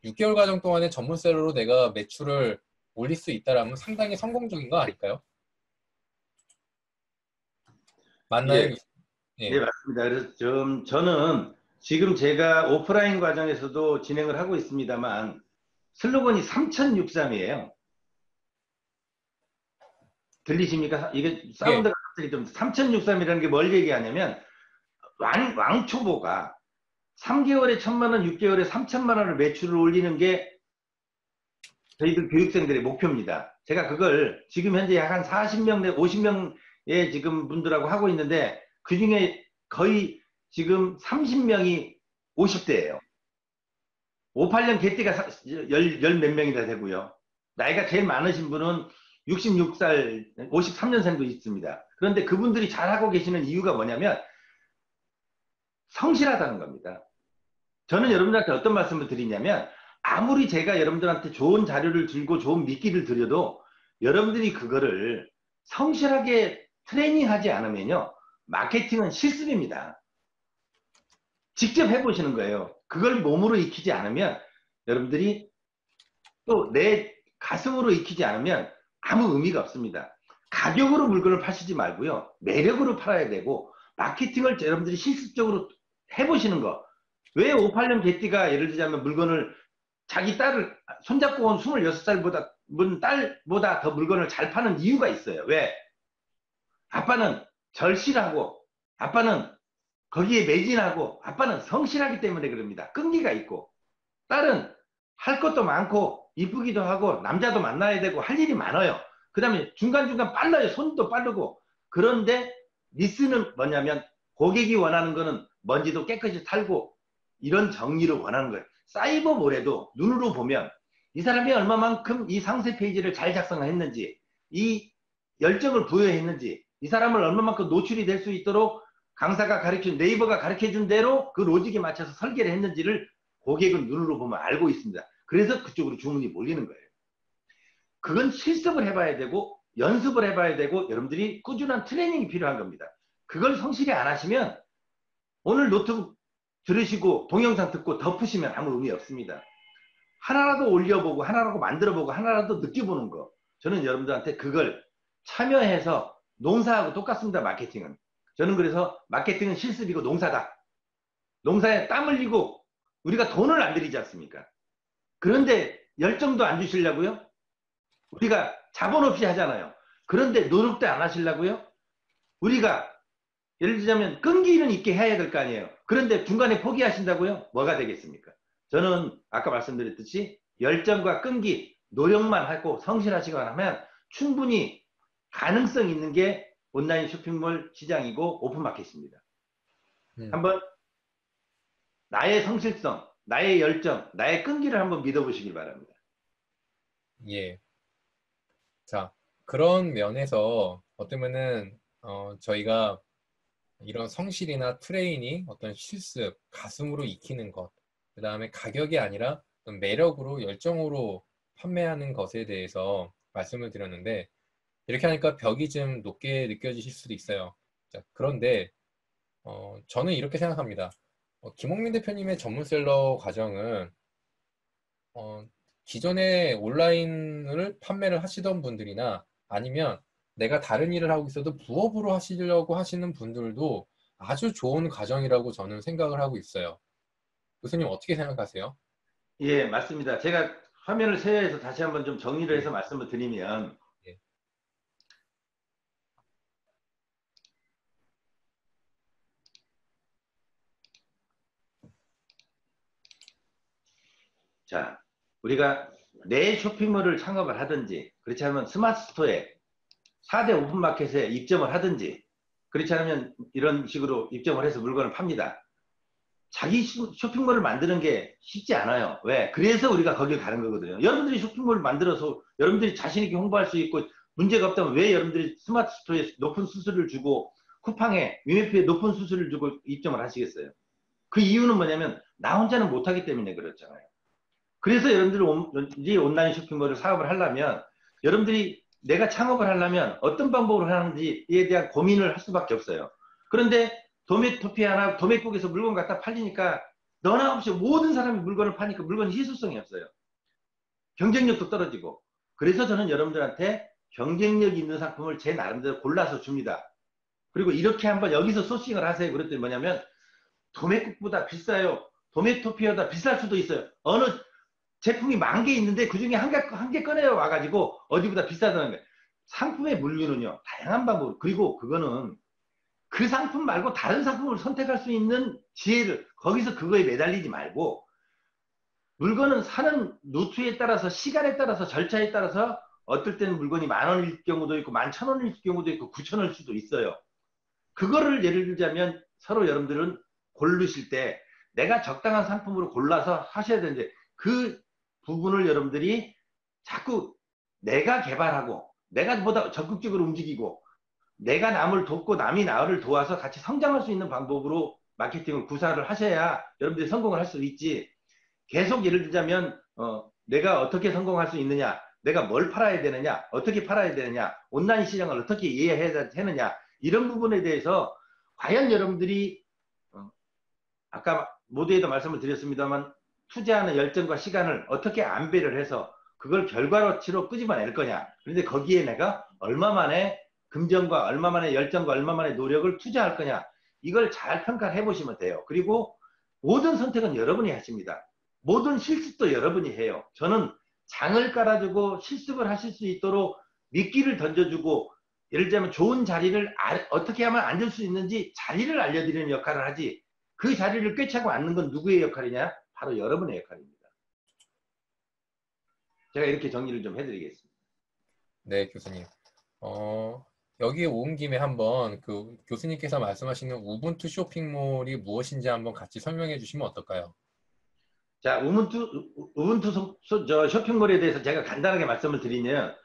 6개월 과정 동안에 전문셀러로 내가 매출을 올릴 수 있다라면 상당히 성공적인 거 아닐까요? 맞나요? 예, 네, 예. 맞습니다. 그래서 저는 지금 제가 오프라인 과정에서도 진행을 하고 있습니다만 슬로건이 3063이에요. 들리십니까? 이게 예. 사운드가 갑자기 좀 3063이라는 게 뭘 얘기하냐면 왕초보가 3개월에 1,000만 원, 6개월에 3천만 원을 매출을 올리는 게 저희들 교육생들의 목표입니다. 제가 그걸 지금 현재 약 한 40명 내 50명의 지금 분들하고 하고 있는데 그 중에 거의 지금 30명이 50대예요. 58년 개띠가 열 몇 명이나 되고요. 나이가 제일 많으신 분은 66살, 53년생도 있습니다. 그런데 그분들이 잘하고 계시는 이유가 뭐냐면 성실하다는 겁니다. 저는 여러분들한테 어떤 말씀을 드리냐면 아무리 제가 여러분들한테 좋은 자료를 들고 좋은 미끼를 드려도 여러분들이 그거를 성실하게 트레이닝하지 않으면요. 마케팅은 실습입니다. 직접 해보시는 거예요. 그걸 몸으로 익히지 않으면 여러분들이 또 내 가슴으로 익히지 않으면 아무 의미가 없습니다. 가격으로 물건을 파시지 말고요. 매력으로 팔아야 되고 마케팅을 여러분들이 실습적으로 해보시는 거. 왜 58년 개띠가 예를 들자면 물건을 자기 딸을 손잡고 온 26살보다 딸보다 더 물건을 잘 파는 이유가 있어요. 왜? 아빠는 절실하고 아빠는 거기에 매진하고 아빠는 성실하기 때문에 그럽니다. 끈기가 있고 딸은 할 것도 많고 이쁘기도 하고 남자도 만나야 되고 할 일이 많아요. 그 다음에 중간중간 빨라요. 손도 빠르고. 그런데 미스는 뭐냐면 고객이 원하는 거는 먼지도 깨끗이 탈고 이런 정리를 원하는 거예요. 사이버몰에도 눈으로 보면 이 사람이 얼마만큼 이 상세 페이지를 잘 작성했는지, 이 열정을 부여했는지, 이 사람을 얼마만큼 노출이 될 수 있도록 강사가 가르쳐준, 네이버가 가르쳐준 대로 그 로직에 맞춰서 설계를 했는지를 고객은 눈으로 보면 알고 있습니다. 그래서 그쪽으로 주문이 몰리는 거예요. 그건 실습을 해봐야 되고 연습을 해봐야 되고 여러분들이 꾸준한 트레이닝이 필요한 겁니다. 그걸 성실히 안 하시면 오늘 노트북 들으시고 동영상 듣고 덮으시면 아무 의미 없습니다. 하나라도 올려보고 하나라도 만들어보고 하나라도 느껴보는 거. 저는 여러분들한테 그걸 참여해서 농사하고 똑같습니다. 마케팅은. 저는 그래서 마케팅은 실습이고 농사다. 농사에 땀 흘리고 우리가 돈을 안 들이지 않습니까? 그런데 열정도 안 주시려고요? 우리가 자본 없이 하잖아요. 그런데 노력도 안 하시려고요? 우리가 예를 들자면 끈기는 있게 해야 될 거 아니에요. 그런데 중간에 포기하신다고요? 뭐가 되겠습니까? 저는 아까 말씀드렸듯이 열정과 끈기, 노력만 하고 성실하시거나 하면 충분히 가능성 있는 게 온라인 쇼핑몰 시장이고 오픈마켓입니다. 한번 나의 성실성, 나의 열정, 나의 끈기를 한번 믿어보시길 바랍니다. 예. 자, 그런 면에서 어쩌면은 저희가 이런 성실이나 트레이닝, 어떤 실습, 가슴으로 익히는 것, 그 다음에 가격이 아니라 매력으로, 열정으로 판매하는 것에 대해서 말씀을 드렸는데, 이렇게 하니까 벽이 좀 높게 느껴지실 수도 있어요. 자, 그런데 저는 이렇게 생각합니다. 김홍민 대표님의 전문셀러 과정은 기존에 온라인을 판매를 하시던 분들이나 아니면 내가 다른 일을 하고 있어도 부업으로 하시려고 하시는 분들도 아주 좋은 과정이라고 저는 생각을 하고 있어요. 교수님 어떻게 생각하세요? 예, 맞습니다. 제가 화면을 쉐어해서 다시 한번 좀 정리를 해서 예, 말씀을 드리면 예, 자, 우리가 내 쇼핑몰을 창업을 하든지 그렇지 않으면 스마트 스토어에 4대 오픈마켓에 입점을 하든지 그렇지 않으면 이런 식으로 입점을 해서 물건을 팝니다. 자기 쇼핑몰을 만드는 게 쉽지 않아요. 왜? 그래서 우리가 거길 가는 거거든요. 여러분들이 쇼핑몰을 만들어서 여러분들이 자신있게 홍보할 수 있고 문제가 없다면 왜 여러분들이 스마트 스토어에 높은 수수료를 주고 쿠팡에 위메프에 높은 수수료를 주고 입점을 하시겠어요? 그 이유는 뭐냐면 나 혼자는 못하기 때문에 그렇잖아요. 그래서 여러분들이 온라인 쇼핑몰을 사업을 하려면 여러분들이 내가 창업을 하려면 어떤 방법으로 하는지에 대한 고민을 할 수밖에 없어요. 그런데 도매토피아나 도매국에서 물건 갖다 팔리니까 너나 없이 모든 사람이 물건을 파니까 물건이 희소성이 없어요. 경쟁력도 떨어지고. 그래서 저는 여러분들한테 경쟁력 있는 상품을 제 나름대로 골라서 줍니다. 그리고 이렇게 한번 여기서 소싱을 하세요. 그랬더니 뭐냐면 도매국보다 비싸요. 도매토피아보다 비쌀 수도 있어요. 어느 제품이 10,000개 있는데 그 중에 한 개 꺼내요 와가지고 어디보다 비싸다는 거예요. 상품의 물류는요 다양한 방법 그리고 그거는 그 상품 말고 다른 상품을 선택할 수 있는 지혜를 거기서 그거에 매달리지 말고 물건은 사는 루트에 따라서 시간에 따라서 절차에 따라서 어떨 때는 물건이 10,000원일 경우도 있고 11,000원일 경우도 있고 9,000원일 수도 있어요. 그거를 예를 들자면 서로 여러분들은 고르실 때 내가 적당한 상품으로 골라서 하셔야 되는데 그 부분을 여러분들이 자꾸 내가 개발하고 내가 보다 적극적으로 움직이고 내가 남을 돕고 남이 나를 도와서 같이 성장할 수 있는 방법으로 마케팅을 구사를 하셔야 여러분들이 성공을 할 수 있지. 계속 예를 들자면 내가 어떻게 성공할 수 있느냐, 내가 뭘 팔아야 되느냐, 어떻게 팔아야 되느냐, 온라인 시장을 어떻게 이해해야 되느냐 이런 부분에 대해서 과연 여러분들이 아까 모두에도 말씀을 드렸습니다만 투자하는 열정과 시간을 어떻게 안배를 해서 그걸 결과로치로 끄집어낼 거냐. 그런데 거기에 내가 얼마만에 금전과 얼마만의 열정과 얼마만의 노력을 투자할 거냐. 이걸 잘 평가를 해보시면 돼요. 그리고 모든 선택은 여러분이 하십니다. 모든 실습도 여러분이 해요. 저는 장을 깔아주고 실습을 하실 수 있도록 미끼를 던져주고 예를 들자면 좋은 자리를 어떻게 하면 앉을 수 있는지 자리를 알려드리는 역할을 하지 그 자리를 꿰차고 앉는 건 누구의 역할이냐? 바로 여러분의 역할입니다. 제가 이렇게 정리를 좀 해드리겠습니다. 네, 교수님. 여기에 온 김에 한번 그 교수님께서 말씀하시는 우분투 쇼핑몰이 무엇인지 한번 같이 설명해 주시면 어떨까요? 자, 우분투 저 쇼핑몰에 대해서 제가 간단하게 말씀을 드리면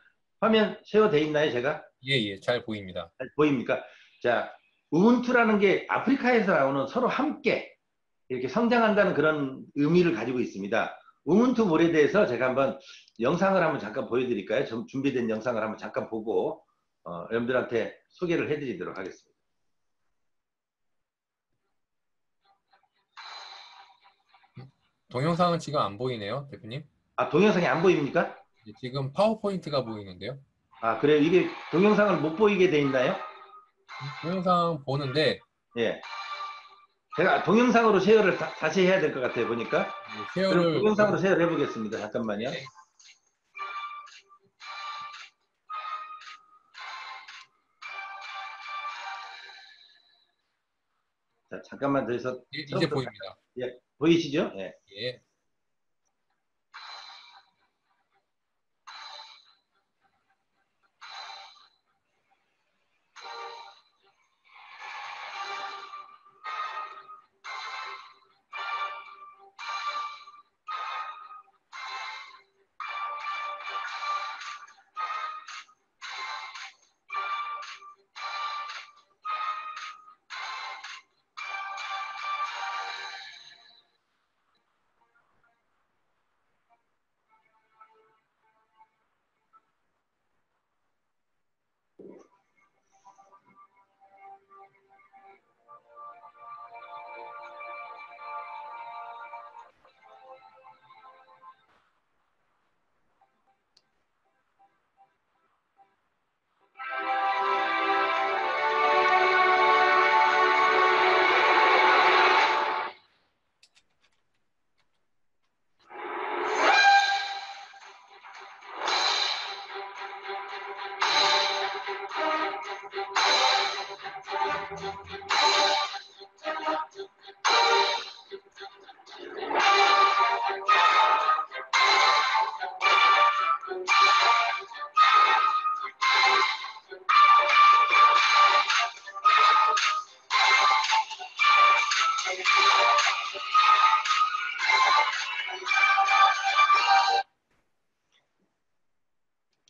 화면 쉐어돼 있나요, 제가? 예, 예, 잘 보입니다. 잘 보입니까? 자, 우분투라는 게 아프리카에서 나오는 서로 함께 이렇게 성장한다는 그런 의미를 가지고 있습니다. 우분투 몰에 대해서 제가 한번 영상을 한번 잠깐 보여드릴까요? 좀 준비된 영상을 한번 잠깐 보고 여러분들한테 소개를 해드리도록 하겠습니다. 동영상은 지금 안 보이네요, 대표님. 아, 동영상이 안 보입니까? 지금 파워포인트가 보이는데요. 아, 그래요? 이게 동영상을 못 보이게 돼 있나요? 동영상 보는데 예. 제가 동영상으로 쉐어를 다시 해야 될 것 같아요, 보니까. 그럼 쉐어를 동영상으로 쉐어를 해보겠습니다. 잠깐만요. 네. 자, 잠깐만 더 해서. 이제 보입니다. 예, 보이시죠? 예. 예.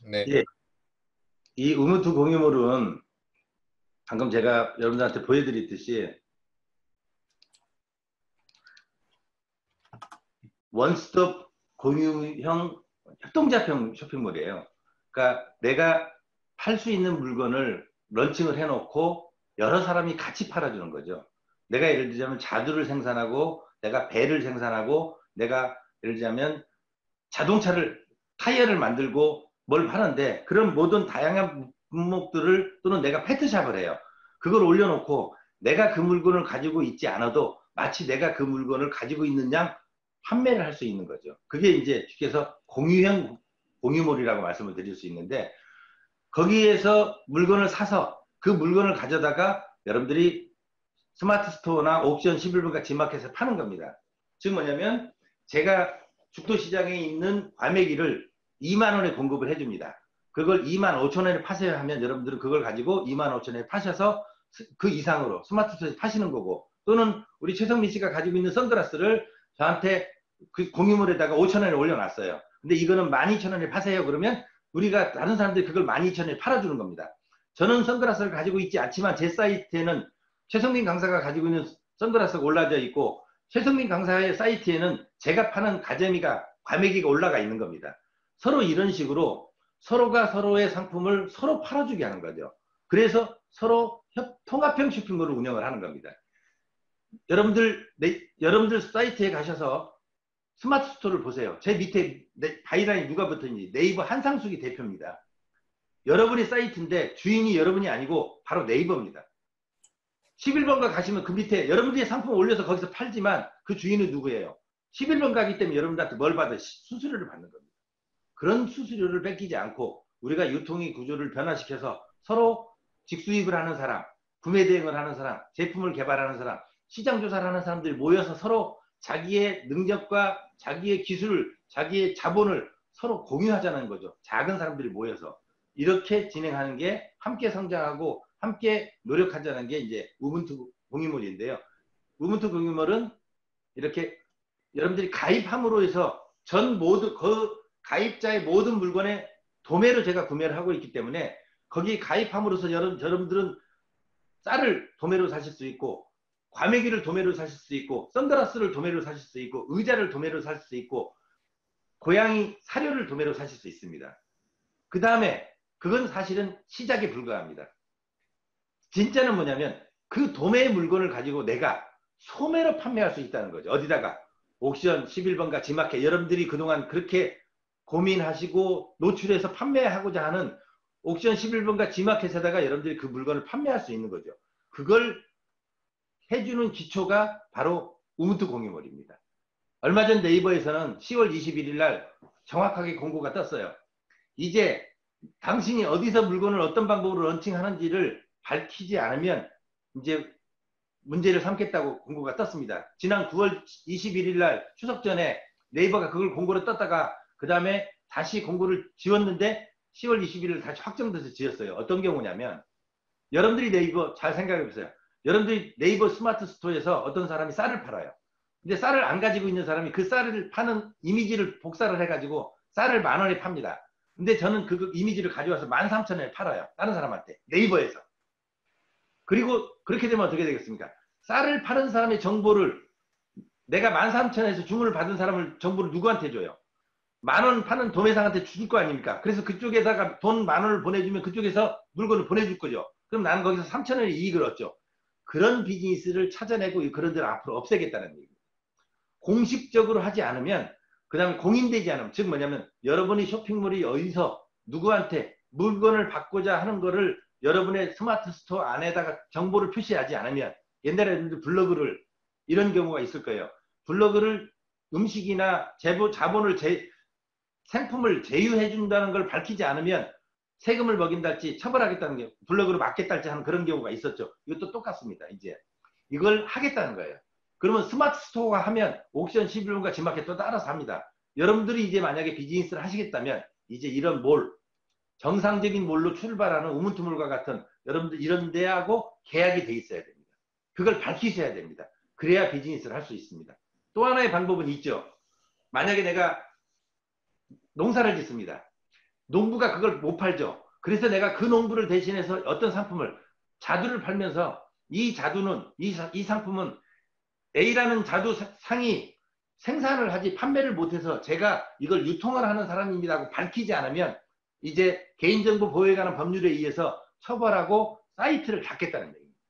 네. 예. 이 우문투 공유물은 방금 제가 여러분들한테 보여드렸듯이 원스톱 공유형 협동작형 쇼핑몰이에요. 그러니까 내가 팔 수 있는 물건을 런칭을 해놓고 여러 사람이 같이 팔아주는 거죠. 내가 예를 들자면 자두를 생산하고 내가 배를 생산하고 내가 예를 들자면 자동차를 타이어를 만들고 뭘 파는데 그런 모든 다양한 품목들을 또는 내가 페트샵을 해요. 그걸 올려놓고 내가 그 물건을 가지고 있지 않아도 마치 내가 그 물건을 가지고 있는 양 판매를 할 수 있는 거죠. 그게 이제 쉽게 해서 공유형 공유몰이라고 말씀을 드릴 수 있는데 거기에서 물건을 사서 그 물건을 가져다가 여러분들이 스마트 스토어나 옥션 11분가 지마켓에서 파는 겁니다. 즉 뭐냐면 제가 죽도시장에 있는 과메기를 2만 원에 공급을 해줍니다. 그걸 2만 5천 원에 파세요 하면 여러분들은 그걸 가지고 2만 5천 원에 파셔서 그 이상으로 스마트 스토어에서 파시는 거고 또는 우리 최성민 씨가 가지고 있는 선글라스를 저한테 그 공유물에다가 5천 원에 올려놨어요. 근데 이거는 12,000원에 파세요. 그러면 우리가 다른 사람들이 그걸 12,000원에 팔아주는 겁니다. 저는 선글라스를 가지고 있지 않지만 제 사이트에는 최성민 강사가 가지고 있는 선글라스가 올라져 있고 최성민 강사의 사이트에는 제가 파는 가재미가 과메기가 올라가 있는 겁니다. 서로 이런 식으로 서로가 서로의 상품을 서로 팔아주게 하는 거죠. 그래서 서로 통합형 쇼핑몰을 운영을 하는 겁니다. 여러분들 사이트에 가셔서 스마트 스토어를 보세요. 제 밑에 바이라인이 누가 붙어있는지 네이버 한상숙이 대표입니다. 여러분의 사이트인데 주인이 여러분이 아니고 바로 네이버입니다. 11번가 가시면 그 밑에 여러분들의 상품을 올려서 거기서 팔지만 그 주인은 누구예요? 11번 가기 때문에 여러분들한테 뭘 받아? 수수료를 받는 겁니다. 그런 수수료를 뺏기지 않고 우리가 유통의 구조를 변화시켜서 서로 직수입을 하는 사람, 구매 대행을 하는 사람, 제품을 개발하는 사람, 시장 조사를 하는 사람들이 모여서 서로 자기의 능력과 자기의 기술, 자기의 자본을 서로 공유하자는 거죠. 작은 사람들이 모여서. 이렇게 진행하는 게 함께 성장하고 함께 노력하자는 게 이제 우분투 공유몰인데요. 우분투 공유몰은 이렇게 여러분들이 가입함으로 해서 전 모든 그 가입자의 모든 물건에 도매로 제가 구매를 하고 있기 때문에 거기 가입함으로써 여러분들은 쌀을 도매로 사실 수 있고 과메기를 도매로 사실 수 있고 선글라스를 도매로 사실 수 있고 의자를 도매로 사실 수 있고 고양이 사료를 도매로 사실 수 있습니다. 그 다음에 그건 사실은 시작에 불과합니다. 진짜는 뭐냐면 그 도매의 물건을 가지고 내가 소매로 판매할 수 있다는 거죠. 어디다가 옥션 11번가 지마켓 여러분들이 그동안 그렇게 고민하시고 노출해서 판매하고자 하는 옥션 11번가 지마켓에다가 여러분들이 그 물건을 판매할 수 있는 거죠. 그걸 해주는 기초가 바로 우문투 공유몰입니다. 얼마 전 네이버에서는 10월 21일 날 정확하게 공고가 떴어요. 이제 당신이 어디서 물건을 어떤 방법으로 런칭하는지를 밝히지 않으면 이제 문제를 삼겠다고 공고가 떴습니다. 지난 9월 21일 날 추석 전에 네이버가 그걸 공고를 떴다가 그 다음에 다시 공고를 지웠는데 10월 21일 다시 확정돼서 지었어요. 어떤 경우냐면 여러분들이 네이버 잘 생각해 보세요. 여러분들이 네이버 스마트 스토어에서 어떤 사람이 쌀을 팔아요. 근데 쌀을 안 가지고 있는 사람이 그 쌀을 파는 이미지를 복사를 해가지고 쌀을 10,000원에 팝니다. 근데 저는 그 이미지를 가져와서 13,000원에 팔아요. 다른 사람한테. 네이버에서. 그리고 그렇게 되면 어떻게 되겠습니까? 쌀을 파는 사람의 정보를 내가 13,000원에서 주문을 받은 사람을 정보를 누구한테 줘요? 10,000원 파는 도매상한테 줄 거 아닙니까? 그래서 그쪽에다가 돈 10,000원을 보내주면 그쪽에서 물건을 보내줄 거죠. 그럼 나는 거기서 3,000원의 이익을 얻죠. 그런 비즈니스를 찾아내고 그런 데를 앞으로 없애겠다는 얘기입니다. 공식적으로 하지 않으면 그 다음에 공인되지 않으면 즉 뭐냐면 여러분이 쇼핑몰이 어디서 누구한테 물건을 받고자 하는 거를 여러분의 스마트 스토어 안에다가 정보를 표시하지 않으면 옛날에 블로그를 이런 경우가 있을 거예요. 블로그를 음식이나 자본을 상품을 제휴해 준다는 걸 밝히지 않으면 세금을 먹인달지 처벌하겠다는 게 블로그로 막겠달지 하는 그런 경우가 있었죠. 이것도 똑같습니다. 이제 이걸 하겠다는 거예요. 그러면 스마트 스토어가 하면 옥션 11번가 지마켓도 따라서 합니다. 여러분들이 이제 만약에 비즈니스를 하시겠다면 이제 이런 몰 정상적인 몰로 출발하는 우문투몰과 같은 여러분들 이런 데하고 계약이 돼 있어야 됩니다. 그걸 밝히셔야 됩니다. 그래야 비즈니스를 할 수 있습니다. 또 하나의 방법은 있죠. 만약에 내가 농사를 짓습니다. 농부가 그걸 못 팔죠. 그래서 내가 그 농부를 대신해서 어떤 상품을 자두를 팔면서 이 자두는 이 상품은 A라는 자두 상이 생산을 하지 판매를 못해서 제가 이걸 유통을 하는 사람입니다 하고 밝히지 않으면 이제 개인정보 보호에 관한 법률에 의해서 처벌하고 사이트를 닫겠다는 얘기입니다.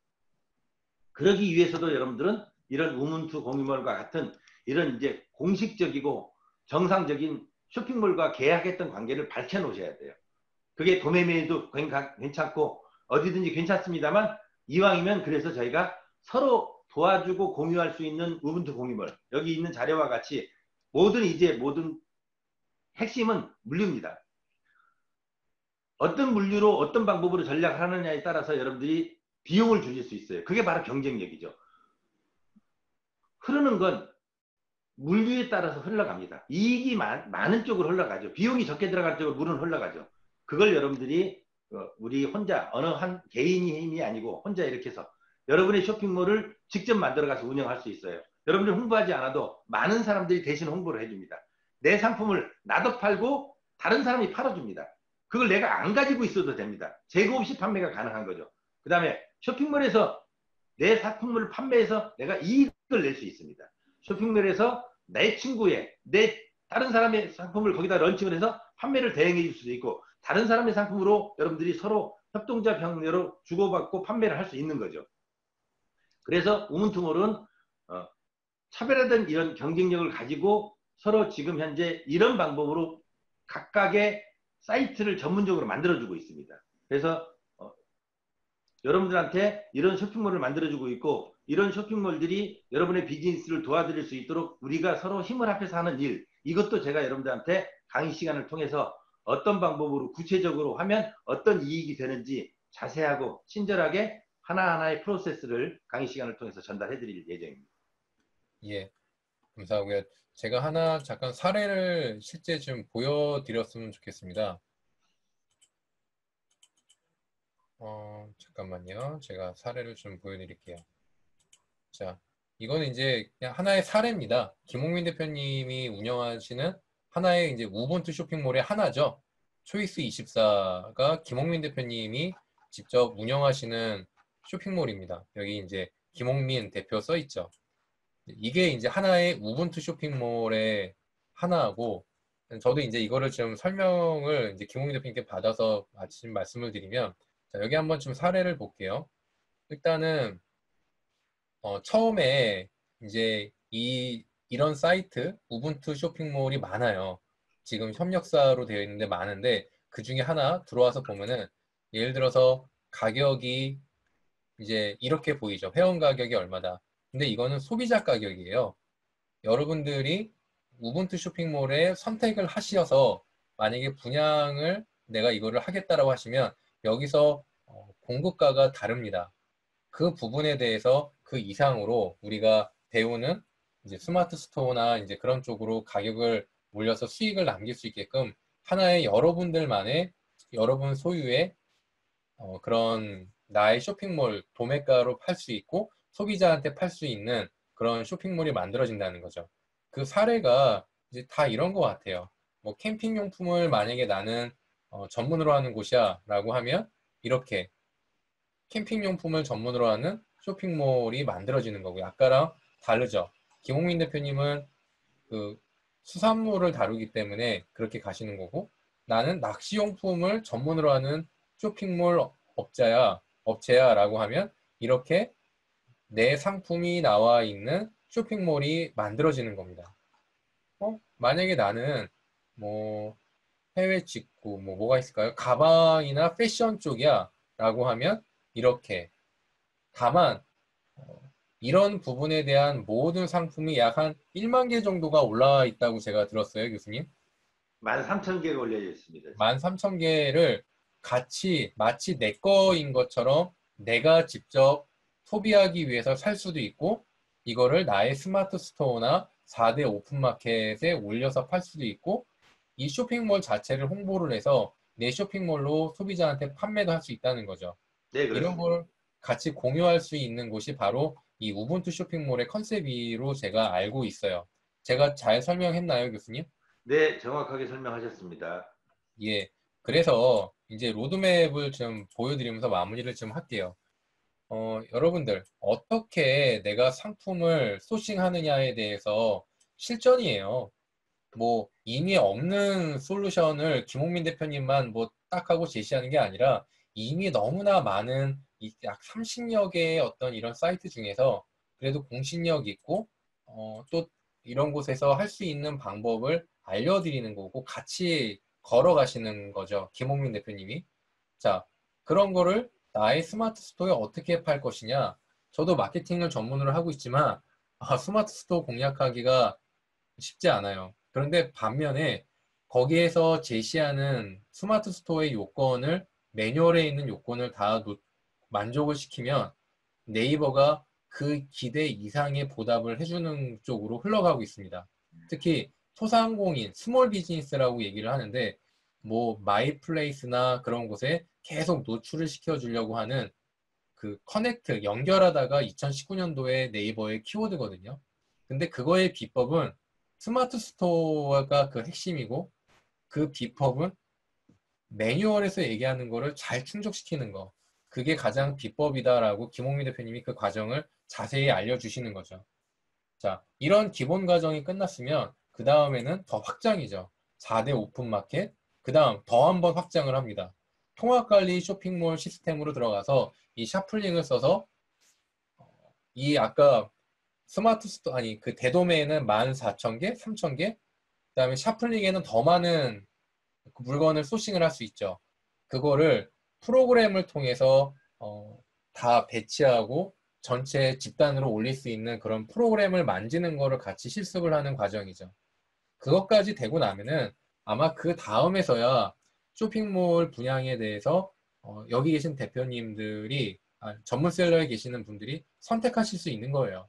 그러기 위해서도 여러분들은 이런 우문투 공유몰과 같은 이런 이제 공식적이고 정상적인 쇼핑몰과 계약했던 관계를 밝혀놓으셔야 돼요. 그게 도매매도 괜찮고 어디든지 괜찮습니다만 이왕이면 그래서 저희가 서로 도와주고 공유할 수 있는 우분투 공유몰 여기 있는 자료와 같이 모든 핵심은 물류입니다. 어떤 물류로 어떤 방법으로 전략을 하느냐에 따라서 여러분들이 비용을 줄일 수 있어요. 그게 바로 경쟁력이죠. 흐르는 건 물류에 따라서 흘러갑니다. 이익이 많은 쪽으로 흘러가죠. 비용이 적게 들어갈 쪽으로 물은 흘러가죠. 그걸 여러분들이 우리 혼자 어느 한 개인의 힘이 아니고 혼자 이렇게 해서 여러분의 쇼핑몰을 직접 만들어가서 운영할 수 있어요. 여러분들이 홍보하지 않아도 많은 사람들이 대신 홍보를 해줍니다. 내 상품을 나도 팔고 다른 사람이 팔아줍니다. 그걸 내가 안 가지고 있어도 됩니다. 재고 없이 판매가 가능한 거죠. 그 다음에 쇼핑몰에서 내 상품을 판매해서 내가 이익을 낼 수 있습니다. 쇼핑몰에서 내 친구의 다른 사람의 상품을 거기다 런칭을 해서 판매를 대행해 줄 수도 있고 다른 사람의 상품으로 여러분들이 서로 협동자 병렬로 주고받고 판매를 할 수 있는 거죠. 그래서 우문투몰은 차별화된 이런 경쟁력을 가지고 서로 지금 현재 이런 방법으로 각각의 사이트를 전문적으로 만들어주고 있습니다. 그래서 여러분들한테 이런 쇼핑몰을 만들어주고 있고 이런 쇼핑몰들이 여러분의 비즈니스를 도와드릴 수 있도록 우리가 서로 힘을 합해서 하는 일, 이것도 제가 여러분들한테 강의 시간을 통해서 어떤 방법으로 구체적으로 하면 어떤 이익이 되는지 자세하고 친절하게 하나하나의 프로세스를 강의 시간을 통해서 전달해 드릴 예정입니다. 예, 감사하고요. 제가 하나 잠깐 사례를 실제 좀 보여드렸으면 좋겠습니다. 잠깐만요. 제가 사례를 좀 보여드릴게요. 자, 이거는 이제 그냥 하나의 사례입니다. 김홍민 대표님이 운영하시는 하나의 이제 우분투 쇼핑몰의 하나죠. 초이스24가 김홍민 대표님이 직접 운영하시는 쇼핑몰입니다. 여기 이제 김홍민 대표 써 있죠. 이게 이제 하나의 우분투 쇼핑몰의 하나고, 저도 이제 이거를 좀 설명을 이제 김홍민 대표님께 받아서 마침 말씀을 드리면, 자, 여기 한번 좀 사례를 볼게요. 일단은 처음에 이제 이런 사이트 우분투 쇼핑몰이 많아요. 지금 협력사로 되어 있는데 많은데 그 중에 하나 들어와서 보면은 예를 들어서 가격이 이제 이렇게 보이죠. 회원 가격이 얼마다. 근데 이거는 소비자 가격이에요. 여러분들이 우분투 쇼핑몰에 선택을 하셔서 만약에 분양을 내가 이거를 하겠다라고 하시면 여기서 공급가가 다릅니다. 그 부분에 대해서 그 이상으로 우리가 배우는 이제 스마트 스토어나 이제 그런 쪽으로 가격을 올려서 수익을 남길 수 있게끔 하나의 여러분들만의 여러분 소유의 그런 나의 쇼핑몰 도매가로 팔 수 있고 소비자한테 팔 수 있는 그런 쇼핑몰이 만들어진다는 거죠. 그 사례가 이제 다 이런 것 같아요. 뭐 캠핑용품을 만약에 나는 전문으로 하는 곳이야 라고 하면 이렇게 캠핑용품을 전문으로 하는 쇼핑몰이 만들어지는 거고요. 아까랑 다르죠. 김홍민 대표님은 그 수산물을 다루기 때문에 그렇게 가시는 거고 나는 낚시용품을 전문으로 하는 쇼핑몰 업체야 라고 하면 이렇게 내 상품이 나와 있는 쇼핑몰이 만들어지는 겁니다. 만약에 나는 뭐 해외 직구 뭐가 있을까요? 가방이나 패션 쪽이야 라고 하면 이렇게 다만 이런 부분에 대한 모든 상품이 약 한 1만 개 정도가 올라와 있다고 제가 들었어요, 교수님. 13,000개가 올려져 있습니다. 13,000개를 같이 마치 내 거인 것처럼 내가 직접 소비하기 위해서 살 수도 있고 이거를 나의 스마트 스토어나 4대 오픈마켓에 올려서 팔 수도 있고 이 쇼핑몰 자체를 홍보를 해서 내 쇼핑몰로 소비자한테 판매도 할 수 있다는 거죠. 네, 이런 그렇습니다. 걸 같이 공유할 수 있는 곳이 바로 이 우분투 쇼핑몰의 컨셉이로 제가 알고 있어요. 제가 잘 설명했나요, 교수님? 네, 정확하게 설명하셨습니다. 예. 그래서 이제 로드맵을 좀 보여드리면서 마무리를 좀 할게요. 여러분들, 어떻게 내가 상품을 소싱하느냐에 대해서 실전이에요. 뭐, 이미 없는 솔루션을 김홍민 대표님만 뭐 딱 하고 제시하는 게 아니라 이미 너무나 많은 약 30여 개의 어떤 이런 사이트 중에서 그래도 공신력 있고, 또 이런 곳에서 할 수 있는 방법을 알려드리는 거고 같이 걸어가시는 거죠. 김홍민 대표님이. 자, 그런 거를 나의 스마트 스토어에 어떻게 팔 것이냐. 저도 마케팅을 전문으로 하고 있지만 스마트 스토어 공략하기가 쉽지 않아요. 그런데 반면에 거기에서 제시하는 스마트 스토어의 요건을 매뉴얼에 있는 요건을 다 만족을 시키면 네이버가 그 기대 이상의 보답을 해주는 쪽으로 흘러가고 있습니다. 특히 소상공인, 스몰 비즈니스라고 얘기를 하는데 뭐 마이플레이스나 그런 곳에 계속 노출을 시켜주려고 하는 그 커넥트, 연결하다가 2019년도에 네이버의 키워드거든요. 근데 그거의 비법은 스마트 스토어가 그 핵심이고 그 비법은 매뉴얼에서 얘기하는 거를 잘 충족시키는 거. 그게 가장 비법이다라고 김홍민 대표님이 그 과정을 자세히 알려주시는 거죠. 자, 이런 기본 과정이 끝났으면 그 다음에는 더 확장이죠. 4대 오픈마켓, 그 다음 더 한 번 확장을 합니다. 통합관리 쇼핑몰 시스템으로 들어가서 이 샤플링을 써서 이 아까 스마트 스토어 아니 그 대도매에는 14,000개, 3,000개, 그다음에 샤플링에는 더 많은 물건을 소싱을 할 수 있죠. 그거를 프로그램을 통해서 다 배치하고 전체 집단으로 올릴 수 있는 그런 프로그램을 만지는 거를 같이 실습을 하는 과정이죠. 그것까지 되고 나면은 아마 그 다음에서야 쇼핑몰 분양에 대해서 여기 계신 대표님들이 전문셀러에 계시는 분들이 선택하실 수 있는 거예요.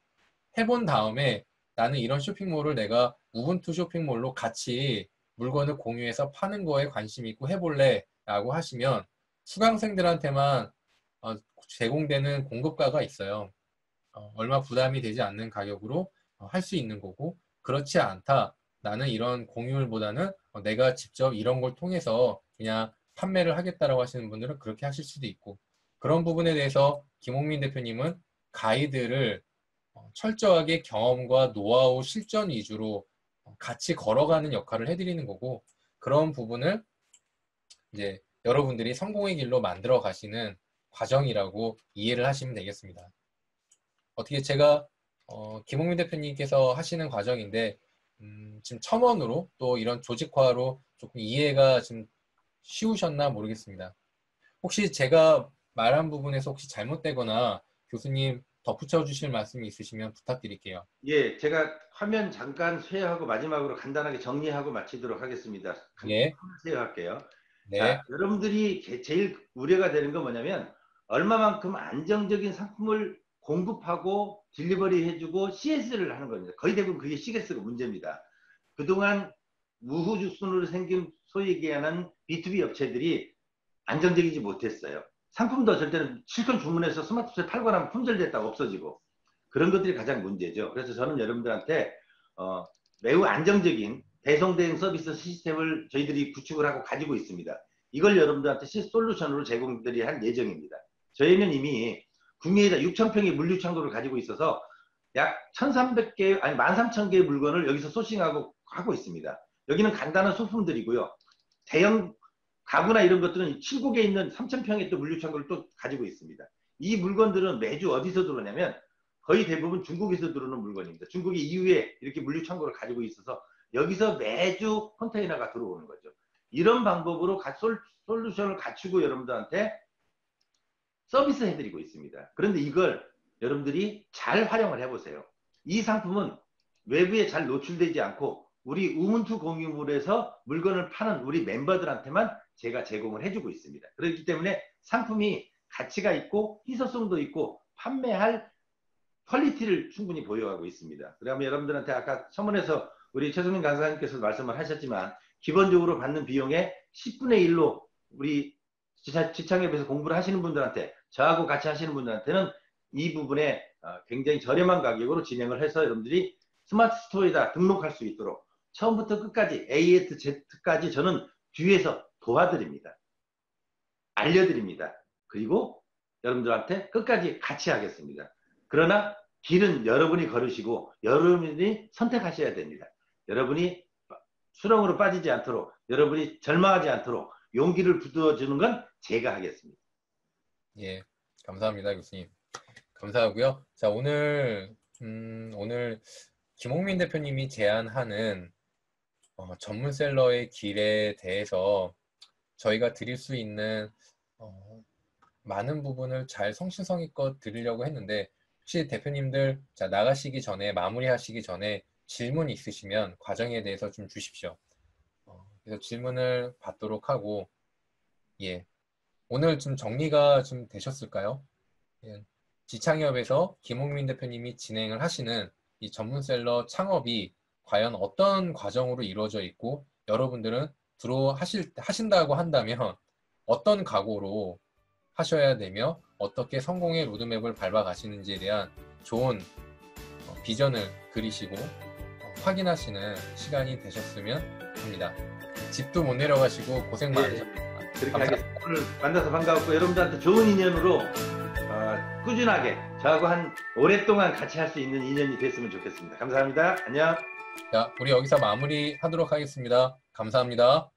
해본 다음에 나는 이런 쇼핑몰을 내가 우분투 쇼핑몰로 같이 물건을 공유해서 파는 거에 관심 있고 해볼래 라고 하시면 수강생들한테만 제공되는 공급가가 있어요. 얼마 부담이 되지 않는 가격으로 할 수 있는 거고, 그렇지 않다. 나는 이런 공유율보다는 내가 직접 이런 걸 통해서 그냥 판매를 하겠다라고 하시는 분들은 그렇게 하실 수도 있고, 그런 부분에 대해서 김홍민 대표님은 가이드를 철저하게 경험과 노하우, 실전 위주로 같이 걸어가는 역할을 해드리는 거고, 그런 부분을 이제 여러분들이 성공의 길로 만들어 가시는 과정이라고 이해를 하시면 되겠습니다. 어떻게 제가 김홍민 대표님께서 하시는 과정인데 지금 첨언으로 또 이런 조직화로 조금 이해가 좀 쉬우셨나 모르겠습니다. 혹시 제가 말한 부분에서 혹시 잘못되거나 교수님 덧붙여 주실 말씀이 있으시면 부탁드릴게요. 예, 제가 화면 잠깐 쉐어하고 마지막으로 간단하게 정리하고 마치도록 하겠습니다. 예, 쉐어할게요. 네, 자, 여러분들이 제일 우려가 되는 건 뭐냐면 얼마만큼 안정적인 상품을 공급하고 딜리버리 해주고 CS를 하는 겁니다. 거의 대부분 그게 CS가 문제입니다. 그동안 무후주순으로 생긴 소위 얘기하는 B2B 업체들이 안정적이지 못했어요. 상품도 어쩔 때는 실컷 주문해서 스마트폰에 팔고 나면 품절됐다가 없어지고 그런 것들이 가장 문제죠. 그래서 저는 여러분들한테 매우 안정적인 배송 대행 서비스 시스템을 저희들이 구축을 하고 가지고 있습니다. 이걸 여러분들한테 솔루션으로 제공들이 할 예정입니다. 저희는 이미 국내에다 6,000평의 물류창고를 가지고 있어서 약 1,300개, 아니 13,000개의 물건을 여기서 소싱하고 하고 있습니다. 여기는 간단한 소품들이고요. 대형 가구나 이런 것들은 7국에 있는 3,000평의 또 물류창고를 또 가지고 있습니다. 이 물건들은 매주 어디서 들어오냐면 거의 대부분 중국에서 들어오는 물건입니다. 중국이 이후에 이렇게 물류창고를 가지고 있어서 여기서 매주 컨테이너가 들어오는 거죠. 이런 방법으로 솔루션을 갖추고 여러분들한테 서비스 해드리고 있습니다. 그런데 이걸 여러분들이 잘 활용을 해보세요. 이 상품은 외부에 잘 노출되지 않고 우리 우문투 공유물에서 물건을 파는 우리 멤버들한테만 제가 제공을 해주고 있습니다. 그렇기 때문에 상품이 가치가 있고 희소성도 있고 판매할 퀄리티를 충분히 보유하고 있습니다. 그러면 여러분들한테 아까 서문에서 우리 최성민 강사님께서 말씀을 하셨지만 기본적으로 받는 비용의 10분의 1로 우리 지창협에서 공부를 하시는 분들한테 저하고 같이 하시는 분들한테는 이 부분에 굉장히 저렴한 가격으로 진행을 해서 여러분들이 스마트 스토어에다 등록할 수 있도록 처음부터 끝까지 A부터 Z까지 저는 뒤에서 도와드립니다. 알려드립니다. 그리고 여러분들한테 끝까지 같이 하겠습니다. 그러나 길은 여러분이 걸으시고 여러분이 선택하셔야 됩니다. 여러분이 수렁으로 빠지지 않도록, 여러분이 절망하지 않도록 용기를 북돋워주는 건 제가 하겠습니다. 예, 감사합니다, 교수님. 감사하고요. 자, 오늘 김홍민 대표님이 제안하는 전문셀러의 길에 대해서 저희가 드릴 수 있는 많은 부분을 잘 성실성의껏 드리려고 했는데 혹시 대표님들 자 나가시기 전에 마무리하시기 전에 질문 있으시면 과정에 대해서 좀 주십시오. 그래서 질문을 받도록 하고 예 오늘 좀 정리가 좀 되셨을까요? 예, 지창협에서 김홍민 대표님이 진행을 하시는 이 전문셀러 창업이 과연 어떤 과정으로 이루어져 있고 여러분들은 하신다고 한다면 어떤 각오로 하셔야 되며 어떻게 성공의 로드맵을 밟아 가시는지에 대한 좋은 비전을 그리시고 확인하시는 시간이 되셨으면 합니다. 집도 못 내려가시고 고생 많으셨습니다. 그렇게 하겠습니다. 오늘 만나서 반가웠고 여러분들한테 좋은 인연으로 꾸준하게 저하고 한 오랫동안 같이 할 수 있는 인연이 됐으면 좋겠습니다. 감사합니다. 안녕. 자, 우리 여기서 마무리하도록 하겠습니다. 감사합니다.